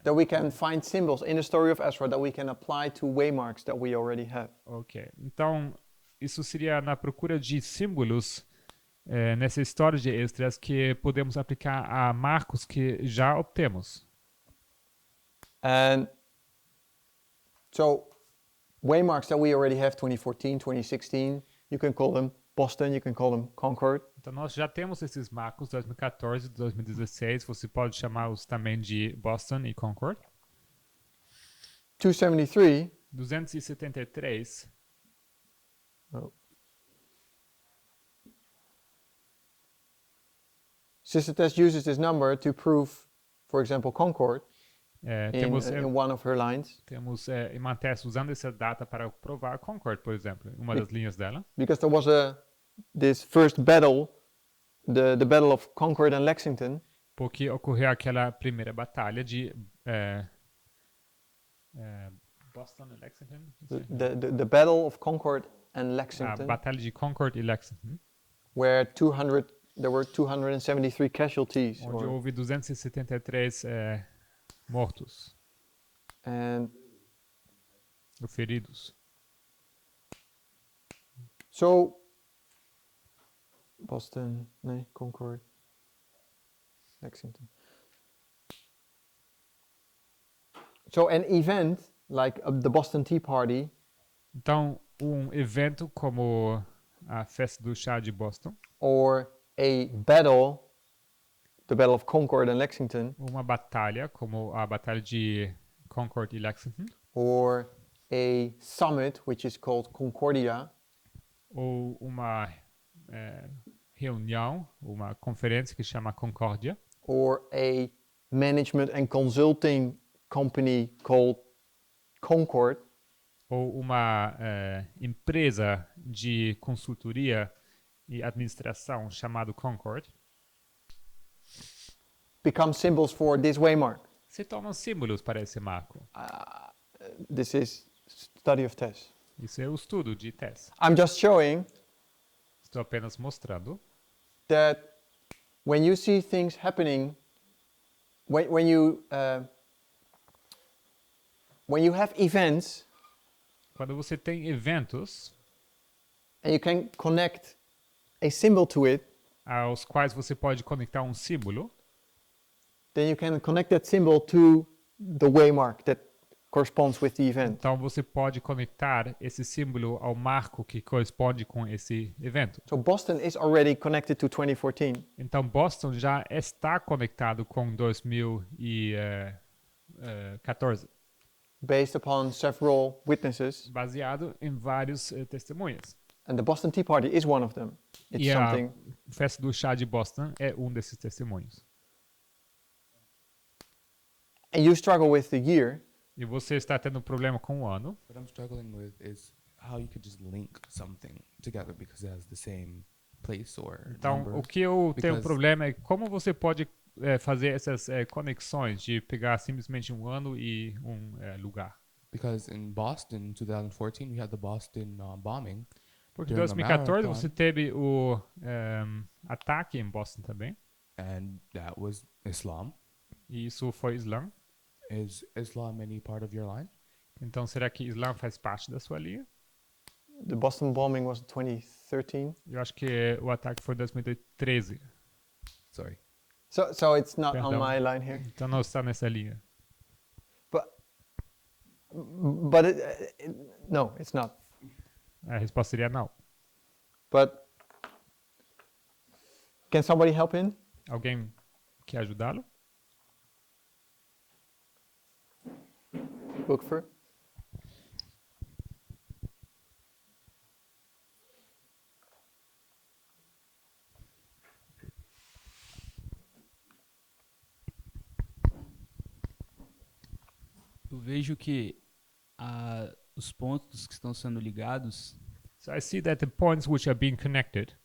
That we can find symbols in the story of Ezra that we can apply to waymarks that we already have. Ok. Então, isso seria na procura de símbolos nessa história de Esdras que podemos aplicar a marcos que já obtemos. And so waymarks that we already have, 2014, 2016, you can call them Boston, you can call them Concord. Então nós já temos esses marcos 2014 e 2016, você pode chamá-los também de Boston e Concord. 273, 273, oh. Sister Tess uses this number to prove, for example, Concord in one of her lines. Temos irmã Tess usando essa data para provar Concord, por exemplo, uma das linhas dela. Because there was this first battle, the Battle of Concord and Lexington. Porque ocorreu aquela primeira batalha de Boston e Lexington. The Battle of Concord and A Lexington, batalha de Concord e Lexington, where there were 273 casualties. onde houve 273 mortos And ou feridos. so, Boston, no, Concord, Lexington. So an event like the Boston Tea Party Então, evento como a festa do chá de Boston, or a battle, the Battle of Concord and Lexington, uma batalha como a batalha de Concord e Lexington, or a summit which is called Concordia, ou uma reunião, uma conferência que chama Concórdia, or a management and consulting company called Concord, ou uma empresa de consultoria e administração chamado Concord, become symbols for this waymark. se tornam símbolos para esse marco. This is study of Tess. Isso é o estudo de Tess. I'm just showing Estou apenas mostrando that when you see things happening, when you have events quando você tem eventos and you can connect a symbol to it, aos quais você pode conectar um símbolo, then you can connect that symbol to the waymark that corresponds with the event. então você pode conectar esse símbolo ao marco que corresponde com esse evento. So Boston is already connected to 2014. Então Boston já está conectado com 2014, Based upon several witnesses, baseado em vários testemunhas. and the Boston Tea Party is one of them. It's E a something. festa do chá de Boston é um desses testemunhos. And you struggle with the year, E você está tendo problema com o ano. What I'm struggling with is how you could just link something together because it has the same place or Então, number. o que eu tenho Because- problema é como você pode fazer essas conexões de pegar simplesmente um ano e um lugar. Because in Boston, in 2014, we had the Boston bombing, Porque em During the 2014 marathon. você teve o ataque em Boston também. and that was Islam. E isso foi Islã. Is Islam any part of your line? Então, será que Islã faz parte da sua linha? the Boston bombing was 2013. Eu acho que o ataque foi em 2013. Sorry. So it's not on Perdão. my line here. Então não está nessa linha. But no, it's not. A resposta seria não. But can somebody help in? Alguém quer ajudá-lo? Look for. Eu vejo que os pontos que estão sendo ligados, So I see that the points which are being connected,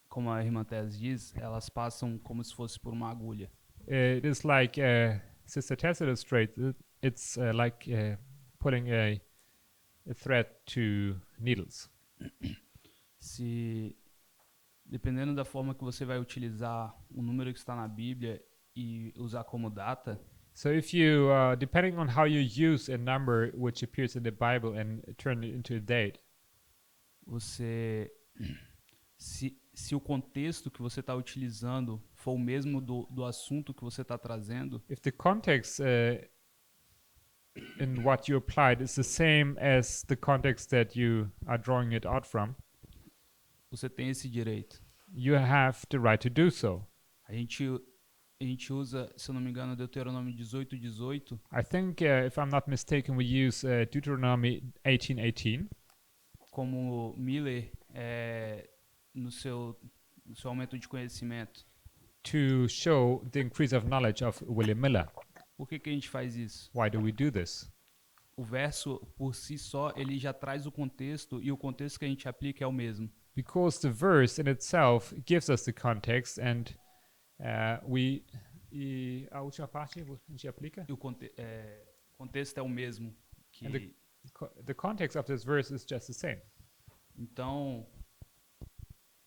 como a irmã Tess diz, elas passam como se fosse por uma agulha. it is like Sister Tess illustrated. It's like putting a thread to needles. Se dependendo da forma que você vai utilizar o número que está na Bíblia e usar como data, So if you, depending on how you use a number which appears in the Bible and turn it into a date, você se se o contexto que você está utilizando for o mesmo do assunto que você está trazendo, If the context in what you applied is the same as the context that you are drawing it out from, você tem esse direito. you have the right to do so. A gente usa, se eu não me engano, Deuteronômio 18:18 I think, if I'm not mistaken, we use Deuteronomy 18:18 como Miller no seu aumento de conhecimento. to show the increase of knowledge of William Miller. Por que a gente faz isso? Why do we do this? O verso, por si só, ele já traz o contexto e o contexto que a gente aplica é o mesmo. Because the verse in itself gives us the context, and a última parte a gente aplica. E o contexto é o mesmo. And the context of this verse is just the same. Então,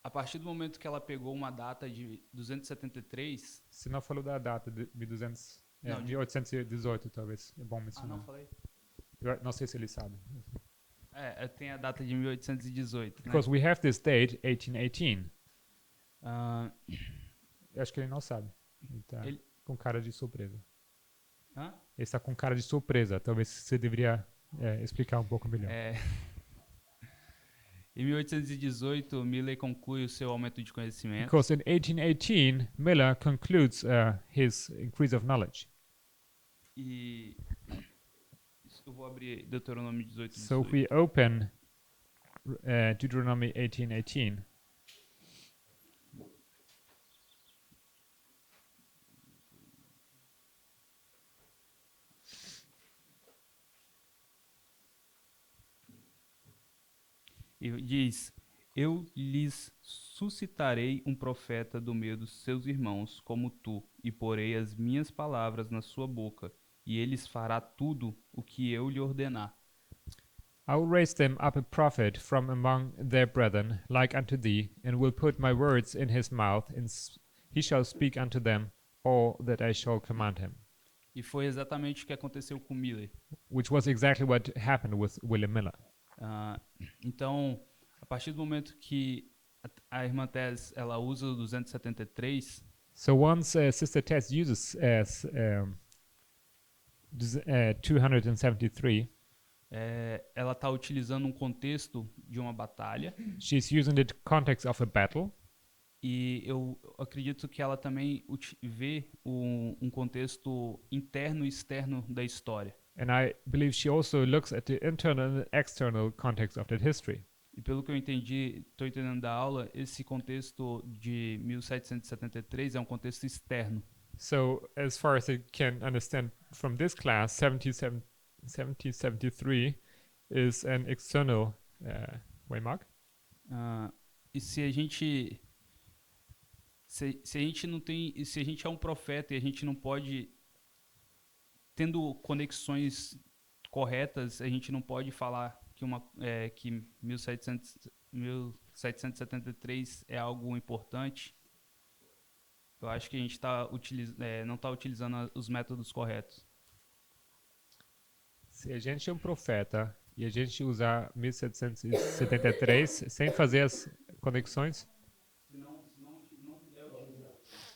a partir do momento que ela pegou uma data de 273... Se não falou da data de 1200, Não, 1818, talvez. É bom Ah, mencionar. não falei? Eu não sei se ele sabe. Tem a data de 1818, né? Because we have this date, 1818. Ah, Eu acho que ele não sabe. Ele tá Ele- com cara de surpresa. hã? Ele está com cara de surpresa. Talvez você deveria explicar um pouco melhor. Em 1818, Miller conclui o seu aumento de conhecimento. Because in 1818, Miller concludes his increase of knowledge. E eu vou abrir Deuteronômio 18, So 18. if we open Deuteronomy 18:18, E diz: Eu lhes suscitarei um profeta do meio dos seus irmãos, como tu, e porei as minhas palavras na sua boca, e eles fará tudo o que eu lhe ordenar. I will raise them up a prophet from among their brethren, like unto thee, and will put my words in his mouth, and he shall speak unto them all that I shall command him. E foi exatamente o que aconteceu com Miller. Which was exactly what happened with William Miller. Então, a partir do momento que a irmã Tess ela usa o 273, So once Sister Tess uses as 273, ela está utilizando um contexto de uma batalha, she's using the context of a battle, e eu acredito que ela também vê um contexto interno e externo da história. and I believe she also looks at the internal and external context of that history. E pelo que eu entendi, estou entendendo da aula, esse contexto de 1773 é um contexto externo. So as far as I can understand from this class, 1773 is an external waymark. E se a gente não tem, se a gente é um profeta e a gente não pode, tendo conexões corretas, a gente não pode falar que 1773 é algo importante. Eu acho que a gente não está utilizando os métodos corretos. Se a gente é um profeta e a gente usar 1773 sem fazer as conexões,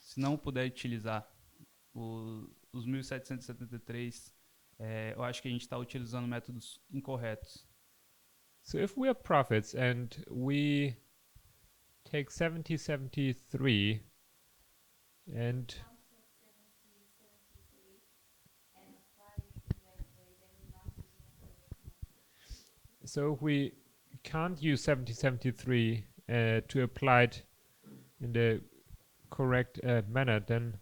Se não puder utilizar os 1773, eu acho que a gente está utilizando métodos incorretos. so if we are prophets and we take 1773 and so if we can't use 1773 to apply it in the correct manner, then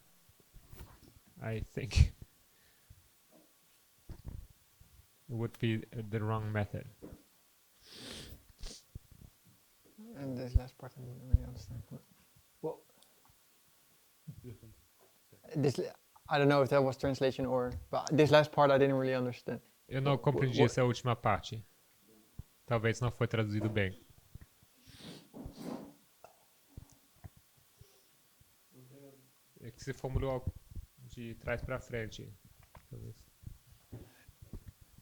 I think it would be the wrong method. And this last part I didn't really understand. Well, I don't know if that was translation but this last part I didn't really understand. Eu não compreendi essa última parte. Talvez não foi traduzido bem. É que você formulou de trás para frente. Talvez.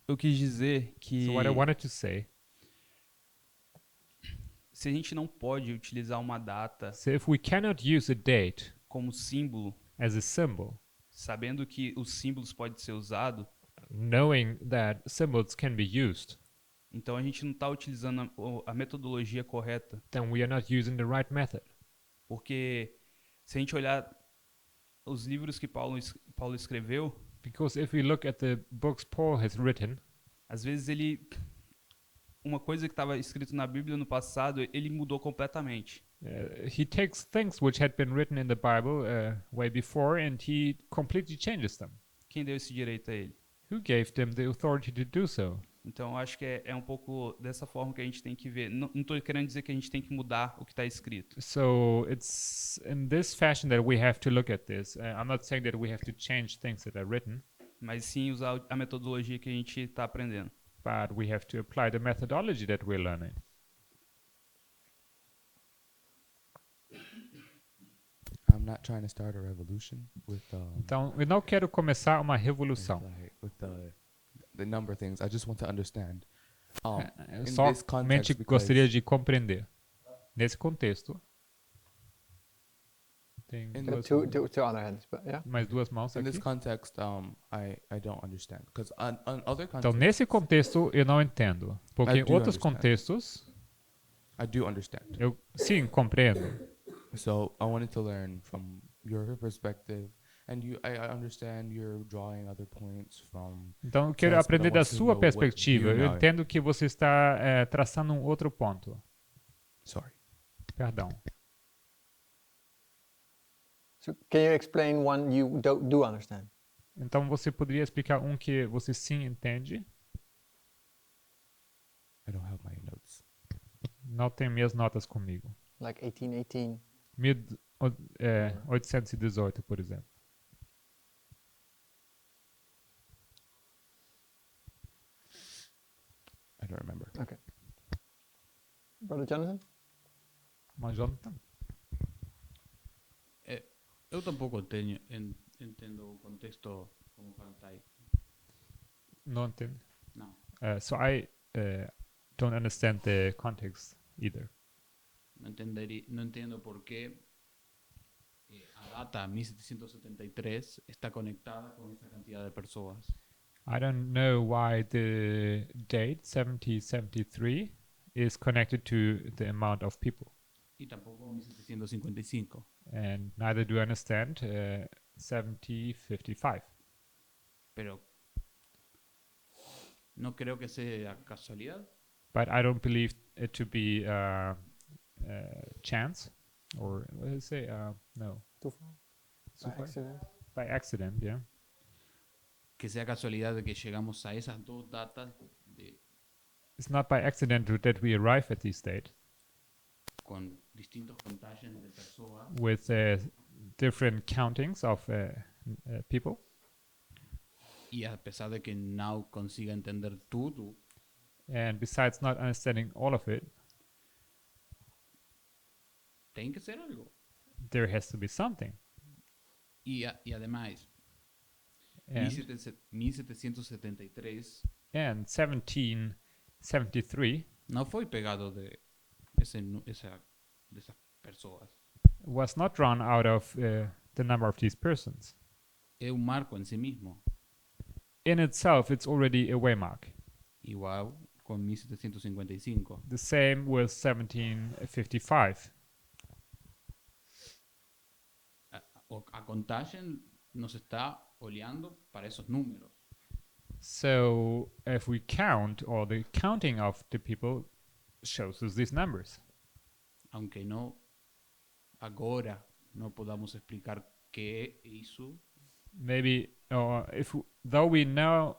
Eu quis dizer que So what I wanted to say, Se a gente não pode utilizar uma data So if we cannot use a date como símbolo, as a symbol, sabendo que os símbolos podem ser usados, knowing that symbols can be used, então a gente não está utilizando a metodologia correta. then we are not using the right method. Porque se a gente olhar os livros que Paulo escreveu, Because if we look at the books Paul has written, às vezes uma coisa que estava escrito na Bíblia no passado, ele mudou completamente. he takes things which had been written in the Bible way before and he completely changes them. Quem deu esse direito a ele? Who gave them the authority to do so? Então, eu acho que é um pouco dessa forma que a gente tem que ver. Não estou querendo dizer que a gente tem que mudar o que está escrito. So it's in this fashion that we have to look at this. I'm not saying that we have to change things that are written, Mas sim usar a metodologia que a gente está aprendendo. but we have to apply the methodology that we're learning. I'm not trying to start a revolution with Então, eu não quero começar uma revolução. with the number things. I just want to understand. Eu In somente this context, gostaria because de compreender. Nesse contexto, tem In duas, Two other hands, but yeah. mais duas mãos in aqui. this context, I don't understand because on other Então, contexts, nesse contexto, eu não entendo. Porque I em do outros understand. contextos, I do understand. eu sim compreendo. So I wanted to learn from your perspective, and I understand you're drawing other points from. Então, eu quero Yes, but I aprender da want to sua know what perspectiva. you Eu know. entendo que você está traçando um outro ponto. Sorry. Perdão. So can you explain one you do understand? Então, você poderia explicar um que você sim entende? I don't have my notes. Não tenho minhas notas comigo. Like 1818. 1818, por exemplo. I don't remember. Brother Jonathan? Mas Jonathan? Eu tampouco entendo o contexto como falta aí. Não entendo. Não. So I don't understand the context either. Não entendo por que a data 1773 está conectada com essa quantidade de pessoas. I don't know why the date 1773 is connected to the amount of people, E tampouco 1755. and neither do I understand 1755. Pero no creo que sea casualidad. But I don't believe it to be chance, or what did I say? No, Toeval? So By far? accident? By accident, yeah. Que sea casualidad de que llegamos a esas dos datas It's not by accident that we arrive at this date con distintos contagios de personas. with different countings of people. Y a pesar de que no consiga entender todo, And besides not understanding all of it, tem que ser algo. there has to be something. Y además, And, 1773 and 1773 no fue pegado de esas personas. was not drawn out of the number of these persons. Es un marco en sí mismo. In itself, it's already a waymark. Igual con 1755. The same with 1755. A contagem nos está oleando para esos números. So if we count, or the counting of the people shows us these numbers. Aunque no agora no podamos explicar qué hizo, Maybe, though we now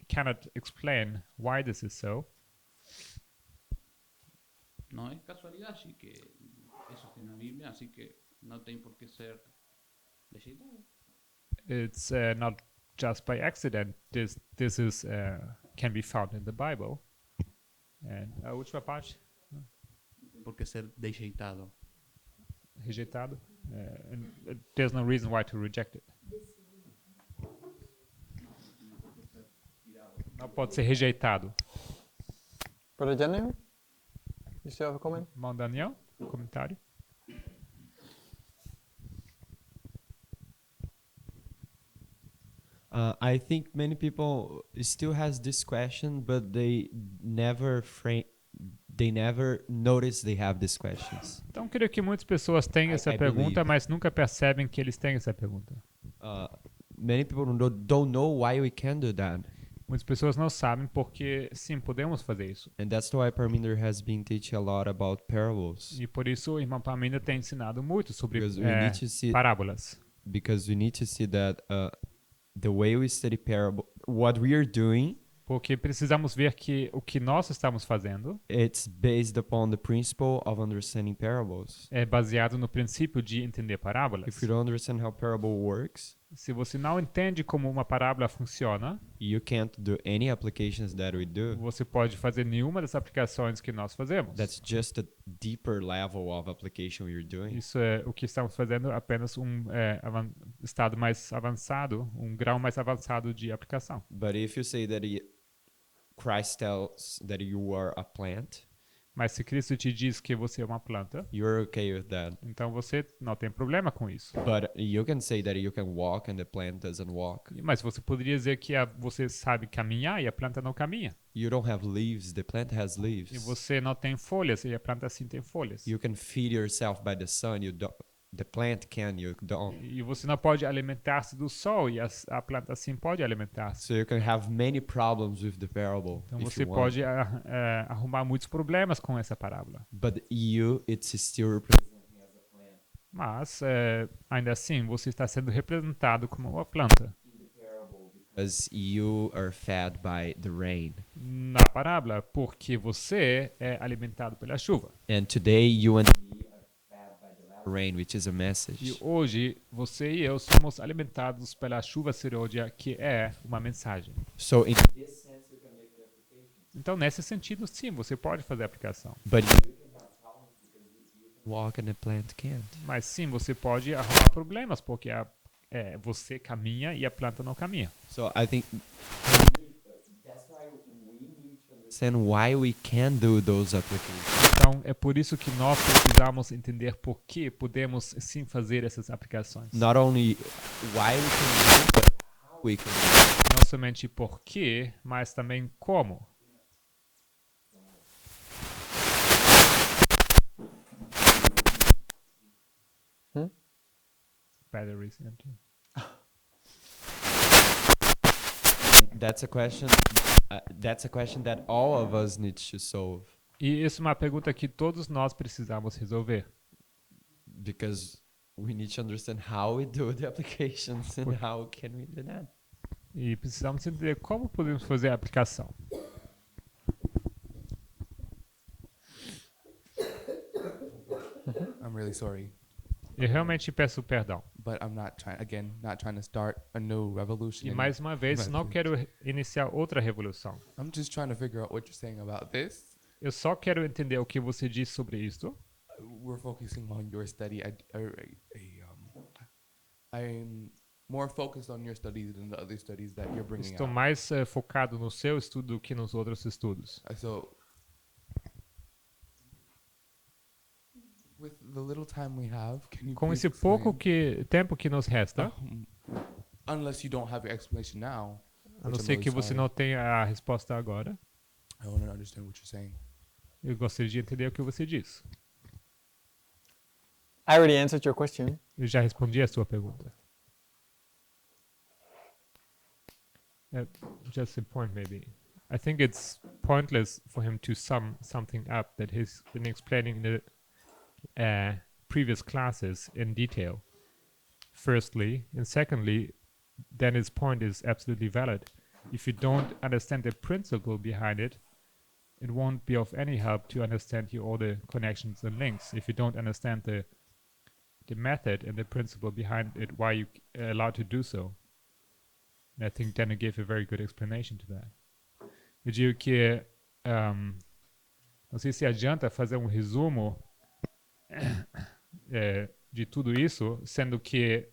cannot explain why this is so, no es casualidad, así que eso está en la Biblia, así que no tiene por qué ser degenerado. it's not just by accident. This is can be found in the Bible. And which parte? No tiene por qué ser degenerado. Rejeitado. And there's no reason why to reject it. Não pode ser rejeitado. Brother Jenny? You still have a comment? Irmão Daniel, comentário? I think many people still has this question, but they never notice they have these questions. Então, creio que muitas pessoas têm essa I pergunta, believe. mas nunca percebem que eles têm essa pergunta. Many people don't know why we can do that, Muitas pessoas não sabem porque, sim, podemos fazer isso. and that's why Parminder has been teaching a lot about parables, E por isso o irmão Parminder tem ensinado muito sobre because we need to see parábolas. that the way we study parable, what we are doing, Porque precisamos ver que o que nós estamos fazendo it's based upon the principle of understanding parables. é baseado no princípio de entender parábolas. If you don't understand how parable works, Se você não entende como uma parábola funciona, you can't do any applications that we do. você pode fazer nenhuma das aplicações que nós fazemos. That's just a deeper level of application we're doing. Isso é o que estamos fazendo, apenas estado mais avançado, um grau mais avançado de aplicação. But if you say that Christ tells that you are a plant, Mas se Cristo te diz que você é uma planta, you're okay with that. então você não tem problema com isso. But you can say that you can walk and the plant doesn't walk. Mas você poderia dizer que você sabe caminhar e a planta não caminha. You don't have leaves, the plant has E leaves. você não tem folhas e a planta sim tem folhas. You can feed yourself by the sun, the plant can, you don't. E você não pode alimentar-se do sol e a planta sim pode alimentar-se. So you can have many problems with the parable Então if você you want. pode arrumar muitos problemas com essa parábola. But it's still representing as a plant. Mas, ainda assim, você está sendo representado como uma planta. Because you are fed by the rain. Na parábola, porque você é alimentado pela chuva. And today you and me are fed by the latter rain, which is a E message. hoje, você e eu somos alimentados pela chuva serôdia, que é uma mensagem. So in this sense you can make the application. Então, nesse sentido, sim, você pode fazer a aplicação. But you can have problems because you can walk and the plant can't. Mas sim, você pode arrumar problemas, porque você caminha e a planta não caminha. So I think that's why we need to understand why we can do those applications. Então, é por isso que nós precisamos entender por que podemos sim fazer essas aplicações. Not only why we can do it, but how we can do it. Não somente por quê, mas também como. Batteries empty. That's a question. That's a question that all of us need to solve, E isso é uma pergunta que todos nós precisamos resolver. because we need to understand how we do the applications and how can we do that. E precisamos entender como podemos fazer a aplicação. I'm really sorry, Eu realmente peço perdão. but I'm not trying to start a new revolution. E mais uma vez, Mas- não quero iniciar outra revolução. I'm just trying to figure out what you're saying about this. Eu só quero entender o que você diz sobre isto. We're focusing on your study. I'm more focused on your studies than the other studies that you're bringing Estou out. mais focado no seu estudo do que nos outros estudos. So, with the little time we have, can you Com please esse pouco explain? tempo que nos resta, Unless you don't have your explanation now, a não which I'm ser really que você sorry. não tenha a resposta agora, I want to understand what you're saying. eu gostaria de entender o que você diz. I already answered your question. Eu já respondi a sua pergunta. Just a point, maybe. I think it's pointless for him to sum something up that he's been explaining in the previous classes in detail. Firstly, and secondly, then his point is absolutely valid. If you don't understand the principle behind it, it won't be of any help to understand all the connections and links. If you don't understand the method and the principle behind it, why you are allowed to do so. And I think Danny gave a very good explanation to that. Eu digo que não sei se adianta fazer um resumo de tudo isso, sendo que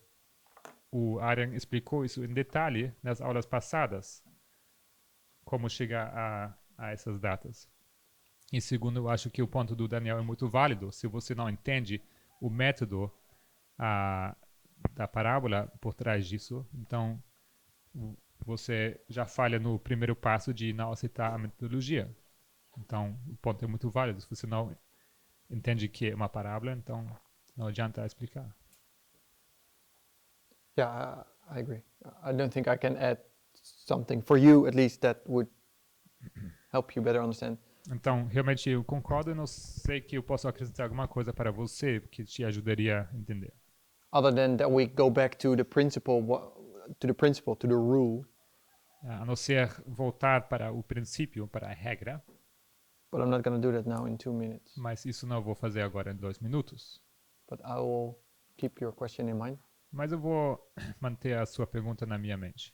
o Arjan explicou isso em detalhe nas aulas passadas, como chegar a essas datas. E segundo, eu acho que o ponto do Daniel é muito válido. Se você não entende o método da parábola por trás disso, então você já falha no primeiro passo de não aceitar a metodologia. Então, o ponto é muito válido. Se você não entende que é uma parábola, então não adianta explicar. Yeah, I agree. I don't think I can add something for you, at least, that would help you better understand. Então, realmente eu concordo e não sei que eu posso acrescentar alguma coisa para você que te ajudaria a entender. Other than that, we go back to the principle, to the rule. A não ser voltar para o princípio, para a regra, But I'm not going to do that now in 2 minutes. mas isso não vou fazer agora em 2 minutos. But I will keep your question in mind. Mas eu vou manter a sua pergunta na minha mente.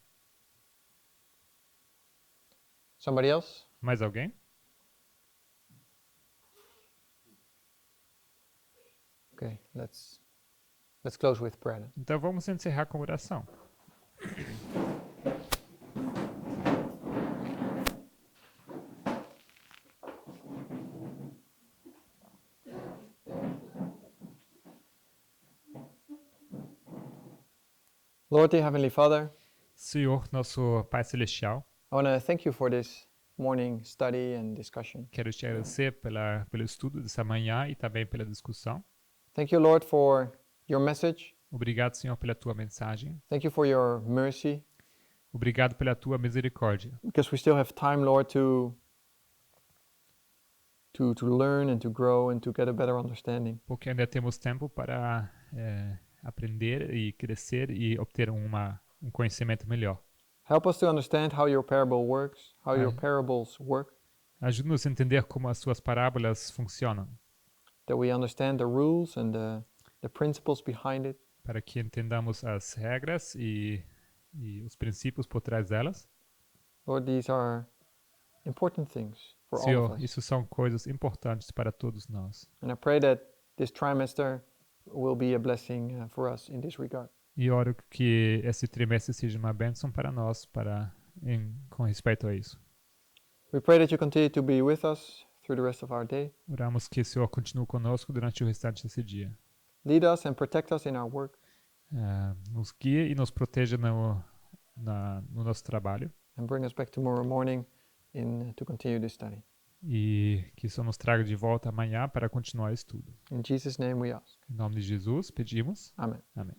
Somebody else? Mais alguém? Okay, let's close with prayer. Então vamos encerrar com oração. Lord, dear Heavenly Father, Senhor, nosso Pai Celestial, I want to thank you for this morning study and discussion. quero te agradecer pelo estudo dessa manhã e também pela discussão. Thank you, Lord, for your message. Obrigado, Senhor, pela tua mensagem. Thank you for your mercy, Obrigado pela tua misericórdia. because we still have time, Lord, to learn and to grow and to get a better understanding. Porque ainda temos tempo para aprender e crescer e obter um conhecimento melhor. Help us to understand how your parable works, how your Aye. parables work, Ajude-nos a entender como as suas parábolas funcionam, that we understand the rules and the principles behind it, para que entendamos as regras e os princípios por trás delas. Lord, these are important things for all of Senhor, us. isso são coisas importantes para todos nós. And I pray that this trimester will be a blessing for us in this regard. E oro que esse trimestre seja uma bênção para nós com respeito a isso. We pray that you continue to be with us through the rest of our day. Oramos que o Senhor continue conosco durante o restante desse dia. Lead us and protect us in our work. Nos guie e nos proteja no nosso trabalho. And bring us back tomorrow morning to continue this study. E que o Senhor nos traga de volta amanhã para continuar o estudo. In Jesus' name we ask. Em nome de Jesus, pedimos. Amen. Amém.